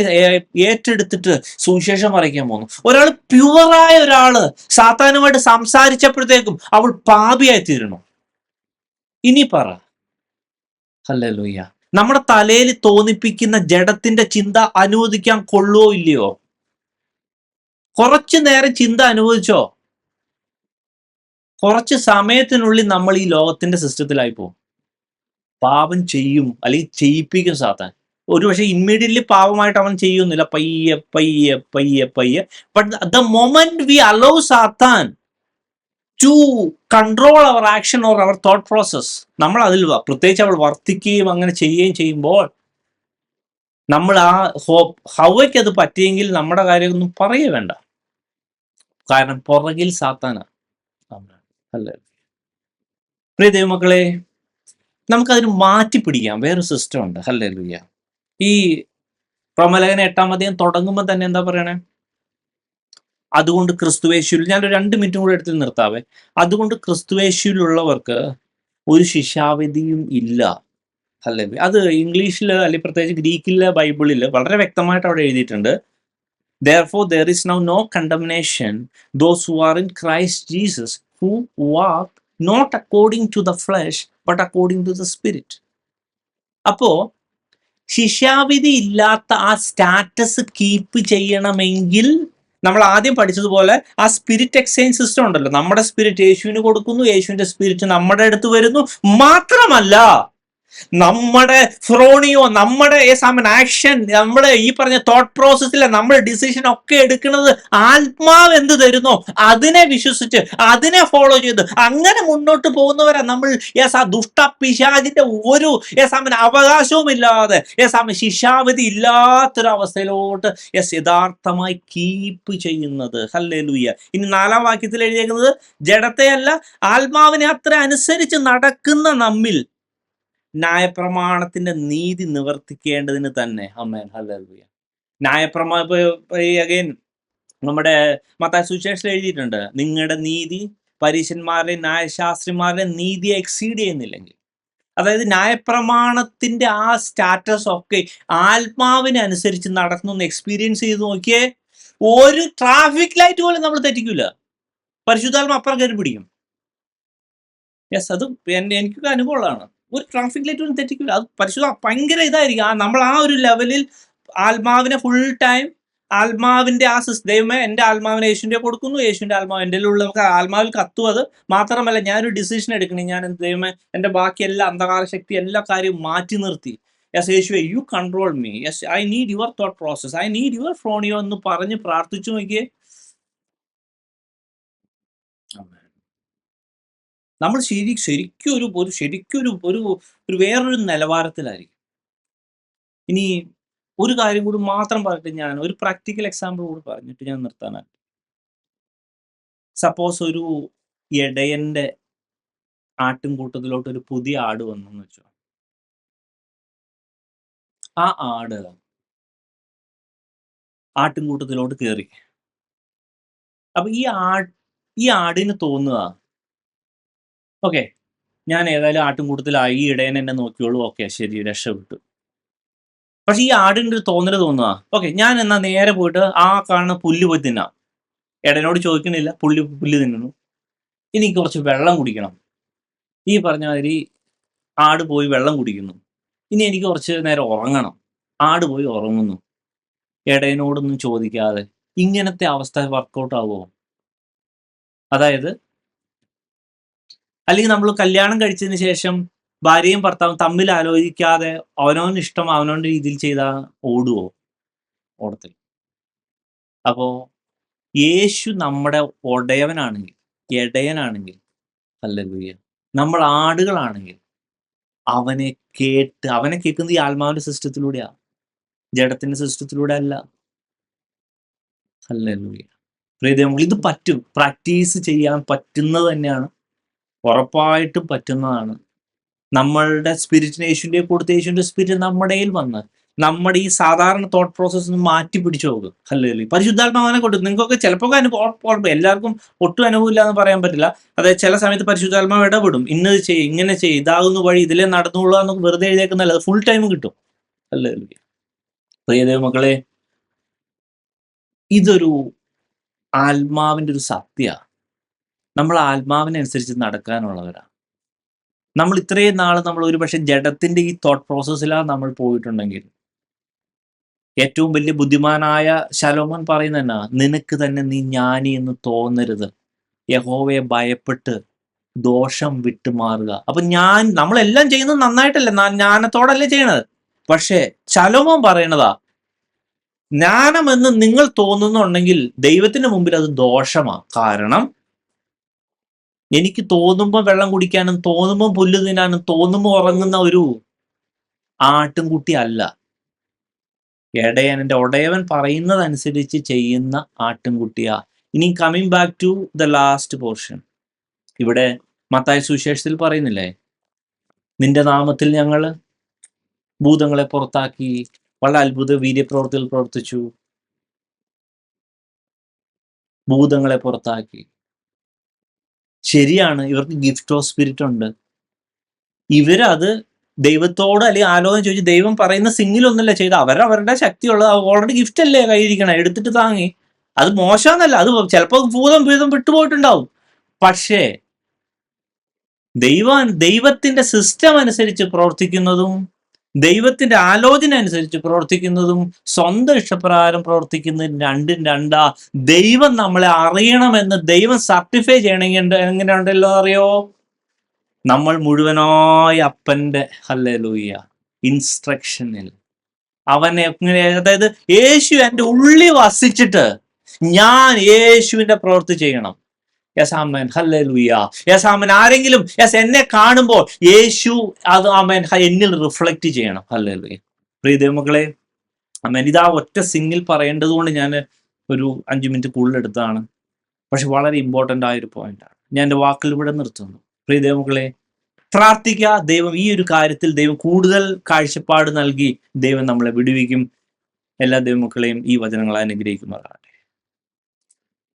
[SPEAKER 1] ഏറ്റെടുത്തിട്ട് സുവിശേഷം അറിയിക്കാൻ പോകുന്നു. ഒരാൾ പ്യുവറായ ഒരാള് സാത്താനുമായിട്ട് സംസാരിച്ചപ്പോഴത്തേക്കും അവൾ പാപിയായി തീരണം. ഇനി പറ ഹല്ലേലൂയ, നമ്മുടെ തലയിൽ തോന്നിപ്പിക്കുന്ന ജഡത്തിന്റെ ചിന്ത അനുവദിക്കാൻ കൊള്ളുവോ ഇല്ലയോ? കുറച്ചു നേരം ചിന്ത അനുവദിച്ചോ, കുറച്ച് സമയത്തിനുള്ളിൽ നമ്മൾ ഈ ലോകത്തിന്റെ സിസ്റ്റത്തിലായി പോകും. പാപം ചെയ്യും, അല്ലെങ്കിൽ ചെയ്യിപ്പിക്കും സാത്താൻ. ഒരുപക്ഷെ ഇമ്മീഡിയറ്റ്ലി പാപമായിട്ട് അവൻ ചെയ്യുന്നില്ല, പയ്യെ പയ്യെ പയ്യെ പയ്യെ. But the moment we allow Satan to control our action or our thought process, നമ്മൾ അതിൽ പ്രത്യേകിച്ച് അവൾ വർത്തിക്കുകയും അങ്ങനെ ചെയ്യുകയും ചെയ്യുമ്പോൾ നമ്മൾ ആ ഹവയ്ക്ക് അത് പറ്റിയെങ്കിൽ നമ്മുടെ കാര്യമൊന്നും പറയേ വേണ്ട. കാരണം പുറകിൽ സാത്താനാണ്. അല്ലേ പ്രിയ ദൈവമക്കളെ, നമുക്കതിന് മാറ്റി പിടിക്കാം. വേറൊരു സിസ്റ്റം ഉണ്ട്. ഹല്ലേലൂയ. ഈ റോമലേഖനം 8-ാം അധ്യായം തുടങ്ങുമ്പോൾ തന്നെ എന്താ പറയണേ? അതുകൊണ്ട് ക്രിസ്തുയേശുവിൽ, ഞാനൊരു 2 മിനിറ്റും കൂടെ എടുത്ത് നിർത്താവേ. അതുകൊണ്ട് ക്രിസ്തുയേശുവിലുള്ളവർക്ക് ഒരു ശിക്ഷാവിധിയും ഇല്ല. ഹല്ലേലൂയ. അത് ഇംഗ്ലീഷിൽ അല്ലെങ്കിൽ പ്രത്യേകിച്ച് ഗ്രീക്കിലെ ബൈബിളിൽ വളരെ വ്യക്തമായിട്ട് അവിടെ എഴുതിയിട്ടുണ്ട്. Therefore there is now no condemnation those who are in Christ Jesus, who walk not according to the flesh but according to the spirit. അപ്പോ ശിക്ഷാവിധി ഇല്ലാത്ത ആ സ്റ്റാറ്റസ് കീപ്പ് ചെയ്യണമെങ്കിൽ നമ്മൾ ആദ്യം പഠിച്ചതുപോലെ ആ സ്പിരിറ്റ് എക്സ്ചേഞ്ച് സിസ്റ്റം ഉണ്ടല്ലോ. നമ്മുടെ സ്പിരിറ്റ് യേശുവിന് കൊടുക്കുന്നു, യേശുവിന്റെ സ്പിരിറ്റ് നമ്മുടെ അടുത്ത് വരുന്നു. മാത്രമല്ല നമ്മുടെ ഫ്രോണിയോ, നമ്മുടെ ആക്ഷൻ, നമ്മുടെ ഈ പറഞ്ഞ തോട്ട് പ്രോസസ്സിലെ നമ്മുടെ ഡിസിഷൻ ഒക്കെ എടുക്കുന്നത് ആത്മാവ് എന്ത് തരുന്നോ അതിനെ വിശ്വസിച്ച് അതിനെ ഫോളോ ചെയ്ത് അങ്ങനെ മുന്നോട്ട് പോകുന്നവരാ നമ്മൾ. ആ ദുഷ്ട പിശാചിന്റെ ഒരു അവകാശവും ഇല്ലാതെ ശിക്ഷാവിധി ഇല്ലാത്തൊരു അവസ്ഥയിലോട്ട് യഥാർത്ഥമായി കീപ്പ് ചെയ്യുന്നത്. ഹല്ലേലൂയ. ഇനി 4-ാം വാക്യത്തിൽ എഴുതിയേക്കുന്നത്, ജഡത്തെയല്ല ആത്മാവിനെ അത്ര അനുസരിച്ച് നടക്കുന്ന നമ്മിൽ ന്യായപ്രമാണത്തിന്റെ നീതി നിവർത്തിക്കേണ്ടതിന് തന്നെ. ആമേൻ. ഹല്ലേലൂയ. അഗൈൻ നമ്മുടെ മത്തായി സുവിശേഷത്തിൽ എഴുതിയിട്ടുണ്ട്, നിങ്ങളുടെ നീതി പരീശന്മാരുടെ ന്യായശാസ്ത്രിമാരുടെ നീതിയെ എക്സീഡ് ചെയ്യുന്നില്ലെങ്കിൽ. അതായത് ന്യായപ്രമാണത്തിന്റെ ആ സ്റ്റാറ്റസ് ഒക്കെ ആത്മാവിനെ അനുസരിച്ച് നടക്കുന്നു. എക്സ്പീരിയൻസ് ചെയ്ത് നോക്കിയേ, ഒരു ട്രാഫിക് ലൈറ്റ് പോലും നമ്മൾ തെറ്റിക്കില്ല. പരിശുദ്ധാത്മ അപ്പുറം കയറി പിടിക്കും. യെസ്, അത് എനിക്കൊക്കെ അനുഭവമുള്ളതാണ്. ഒരു ട്രാഫിക് ലൈറ്റ് ഒന്നും തെറ്റിക്കില്ല. അത് പരിശുദ്ധ ഭയങ്കര ഇതായിരിക്കും. നമ്മൾ ആ ഒരു ലെവലിൽ ആത്മാവിനെ ഫുൾ ടൈം ആത്മാവിന്റെ ആ ദൈവമേ എൻ്റെ ആത്മാവിനെ യേശുവിന്റെ കൊടുക്കുന്നു, യേശുവിന്റെ ആത്മാവ് എൻ്റെ ഉള്ള ആത്മാവിൽ കത്തും. അത് മാത്രമല്ല ഞാനൊരു ഡിസിഷൻ എടുക്കണേ, ഞാൻ ദൈവമേ എൻ്റെ ബാക്കി എല്ലാ അന്ധകാര ശക്തി എല്ലാ കാര്യവും മാറ്റി നിർത്തി, യെസ് യേശുവേ you control me, yes I need your thought process, I need your ഫ്രോണിയോ എന്ന് പറഞ്ഞ് പ്രാർത്ഥിച്ചു നോക്കിയേ, നമ്മൾ ശരിക്കും ഒരു വേറൊരു നിലവാരത്തിലായിരിക്കും. ഇനി ഒരു കാര്യം കൂടി മാത്രം പറഞ്ഞിട്ട് ഞാൻ ഒരു പ്രാക്ടിക്കൽ എക്സാമ്പിൾ കൂടി പറഞ്ഞിട്ട് ഞാൻ നിർത്താനാണ്. സപ്പോസ് ഒരു ഇടയന്റെ ആട്ടിൻകൂട്ടത്തിലോട്ട് ഒരു പുതിയ ആട് വന്നെന്ന് വെച്ചോ. ആ ആട് ആട്ടിൻകൂട്ടത്തിലോട്ട് കയറി. അപ്പൊ ഈ ആടിന് തോന്നുക, ഓക്കെ ഞാൻ ഏതായാലും ആട്ടിൻകൂട്ടത്തിലായി, ഈ ഇടയൻ എന്നെ നോക്കിയോളൂ, ഓക്കെ ശരി രക്ഷപ്പെട്ടു. പക്ഷെ ഈ ആടിൻ്റെ ഒരു തോന്നുക, ഓക്കെ ഞാൻ എന്നാ നേരെ പോയിട്ട് ആ കാണുന്ന പുല്ല് പോയി തിന്നാം. ഇടയനോട് ചോദിക്കണില്ല, പുല്ല് തിന്നുന്നു. എനിക്ക് കുറച്ച് വെള്ളം കുടിക്കണം. ഈ പറഞ്ഞ മാതിരി ആട് പോയി വെള്ളം കുടിക്കുന്നു. ഇനി എനിക്ക് കുറച്ച് നേരം ഉറങ്ങണം. ആട് പോയി ഉറങ്ങുന്നു, ഇടയനോടൊന്നും ചോദിക്കാതെ. ഇങ്ങനത്തെ അവസ്ഥ വർക്കൗട്ട് ആവുമോ? അതായത് അല്ലെങ്കിൽ നമ്മൾ കല്യാണം കഴിച്ചതിന് ശേഷം ഭാര്യയും ഭർത്താവും തമ്മിൽ ആലോചിക്കാതെ അവനവന് ഇഷ്ടം അവനവൻ്റെ രീതിയിൽ ചെയ്താൽ ഓടുവോ? ഓടത്തില്ല. അപ്പോ യേശു നമ്മുടെ ഇടയനാണെങ്കിൽ ഹല്ലേലൂയ, നമ്മൾ ആടുകളാണെങ്കിൽ അവനെ കേൾക്കുന്നത് ഈ ആത്മാവിന്റെ സിസ്റ്റത്തിലൂടെയാ, ജഡത്തിന്റെ സിസ്റ്റത്തിലൂടെ അല്ല. ഹല്ലേലൂയ. പ്രിയ ദൈവമേ, ഇത് പറ്റും, പ്രാക്ടീസ് ചെയ്യാൻ പറ്റുന്നത് തന്നെയാണ്. ഉറപ്പായിട്ടും പറ്റുന്നതാണ്. നമ്മളുടെ സ്പിരിറ്റിനെ യേശുവിൻ്റെ കൊടുത്ത് യേശുവിൻ്റെ സ്പിരിറ്റ് നമ്മുടെ വന്ന് നമ്മുടെ ഈ സാധാരണ തോട്ട് പ്രോസസ്സ് ഒന്ന് മാറ്റി പിടിച്ചു പോകും. ഹല്ലേലൂയ. പരിശുദ്ധാത്മാവിനെ കൊണ്ട് നിങ്ങൾക്കൊക്കെ ചിലപ്പോൾ അനുഭവം എല്ലാവർക്കും ഒട്ടും അനുഭവമില്ല എന്ന് പറയാൻ പറ്റില്ല. അതായത് ചില സമയത്ത് പരിശുദ്ധാത്മാവ് ഇടപെടും. ഇന്നത് ചെയ്യും, ഇങ്ങനെ ചെയ്യും, ഇതാകുന്ന വഴി ഇതിലേ നടന്നുകൊള്ളുക എന്ന് വെറുതെ എഴുതിയേക്കുന്നല്ല, അത് ഫുൾ ടൈം കിട്ടും. ഹല്ലേലൂയ. പ്രിയ ദൈവമക്കളെ, ഇതൊരു ആത്മാവിൻ്റെ ഒരു സത്യ. നമ്മൾ ആത്മാവിനനുസരിച്ച് നടക്കാനുള്ളവരാണ്. നമ്മൾ ഇത്രയും നാൾ നമ്മൾ ഒരു പക്ഷെ ജഡത്തിന്റെ ഈ തോട്ട് പ്രോസസ്സിലാണ് നമ്മൾ പോയിട്ടുണ്ടെങ്കിൽ, ഏറ്റവും വലിയ ബുദ്ധിമാനായ ശലോമോൻ പറയുന്ന നിനക്ക് തന്നെ നീ ജ്ഞാനി എന്ന് തോന്നരുത്, യഹോവയെ ഭയപ്പെട്ട് ദോഷം വിട്ടുമാറുക. അപ്പൊ നമ്മളെല്ലാം ചെയ്യുന്നത് നന്നായിട്ടല്ലേ, ജ്ഞാനത്തോടല്ലേ ചെയ്യണത്. പക്ഷേ ശലോമോൻ പറയണതാ, ജ്ഞാനമെന്ന് നിങ്ങൾ തോന്നുന്നുണ്ടെങ്കിൽ ദൈവത്തിന്റെ മുമ്പിൽ അത് ദോഷമാണ്. കാരണം എനിക്ക് തോന്നുമ്പോൾ വെള്ളം കുടിക്കാനും തോന്നുമ്പോൾ പുല്ല് തിന്നാനും തോന്നുമ്പോൾ ഉറങ്ങുന്ന ഒരു ആട്ടിൻകുട്ടി അല്ല. എൻ്റെ ഉടയവൻ പറയുന്നതനുസരിച്ച് ചെയ്യുന്ന ആട്ടിൻകുട്ടിയാ. ഇനി coming back to the last portion, ഇവിടെ മത്തായി സുവിശേഷത്തിൽ പറയുന്നില്ലേ, നിന്റെ നാമത്തിൽ ഞങ്ങൾ ഭൂതങ്ങളെ പുറത്താക്കി, വളരെ അത്ഭുത വീര്യപ്രവർത്തികൾ പ്രവർത്തിച്ചു, ഭൂതങ്ങളെ പുറത്താക്കി. ശരിയാണ്, ഇവർക്ക് ഗിഫ്റ്റ് ഓഫ് സ്പിരിറ്റ് ഉണ്ട്. ഇവരത് ദൈവത്തോട് അല്ലെങ്കിൽ ആലോചന ചോദിച്ച് ദൈവം പറയുന്ന സിംഗിലൊന്നല്ല ചെയ്ത് അവരവരുടെ ശക്തിയുള്ളത് ഓൾറെഡി ഗിഫ്റ്റ് അല്ലേ കയ്യിരിക്കണം, എടുത്തിട്ട് താങ്ങി. അത് മോശമെന്നല്ല, അത് ചിലപ്പോൾ ഭൂതം വിട്ടുപോയിട്ടുണ്ടാവും. പക്ഷേ ദൈവത്തിന്റെ സിസ്റ്റം അനുസരിച്ച് പ്രവർത്തിക്കുന്നതും ദൈവത്തിന്റെ ആലോചന അനുസരിച്ച് പ്രവർത്തിക്കുന്നതും സ്വന്തം ഇഷ്ടപ്രകാരം പ്രവർത്തിക്കുന്നതും രണ്ടും രണ്ടാ. ദൈവം നമ്മളെ അറിയണമെന്ന് ദൈവം സർട്ടിഫൈ ചെയ്യണമെങ്കിൽ എങ്ങനെയുണ്ടല്ലോ അറിയോ, നമ്മൾ മുഴുവനായി അപ്പന്റെ ഹല്ലേലൂയ ഇൻസ്ട്രക്ഷനിൽ അവനെ, അതായത് യേശു എൻ്റെ ഉള്ളിൽ വസിച്ചിട്ട് ഞാൻ യേശുവിന്റെ പ്രവൃത്തി ചെയ്യണം. യെസ് ആമേൻ, ഹല്ലേലൂയ. യെസ് ആമേൻ. ആരെങ്കിലും എന്നെ കാണുമ്പോൾ യേശു അത് ആമേൻ എന്നിൽ റിഫ്ലക്റ്റ് ചെയ്യണം. ഹല്ലേലൂയ. പ്രിയ ദൈവമക്കളെ, ആമേൻ. ഇതാ ഒറ്റ സിംഗിൾ പറയേണ്ടത് കൊണ്ട് ഞാൻ ഒരു 5 മിനിറ്റ് കൂടുതൽ എടുത്തതാണ്. പക്ഷെ വളരെ ഇമ്പോർട്ടൻ്റ് ആയൊരു പോയിന്റാണ്. ഞാൻ എൻ്റെ വാക്കുകൾ ഇവിടെ നിർത്തുന്നു. പ്രിയ ദൈവമക്കളെ, പ്രാർത്ഥിക്കുക. ദൈവം ഈ ഒരു കാര്യത്തിൽ ദൈവം കൂടുതൽ കാഴ്ചപ്പാട് നൽകി ദൈവം നമ്മളെ വിടുവിക്കും. എല്ലാ ദൈവമക്കളെയും ഈ വചനങ്ങൾ അനുഗ്രഹിക്കുന്നതാണ്.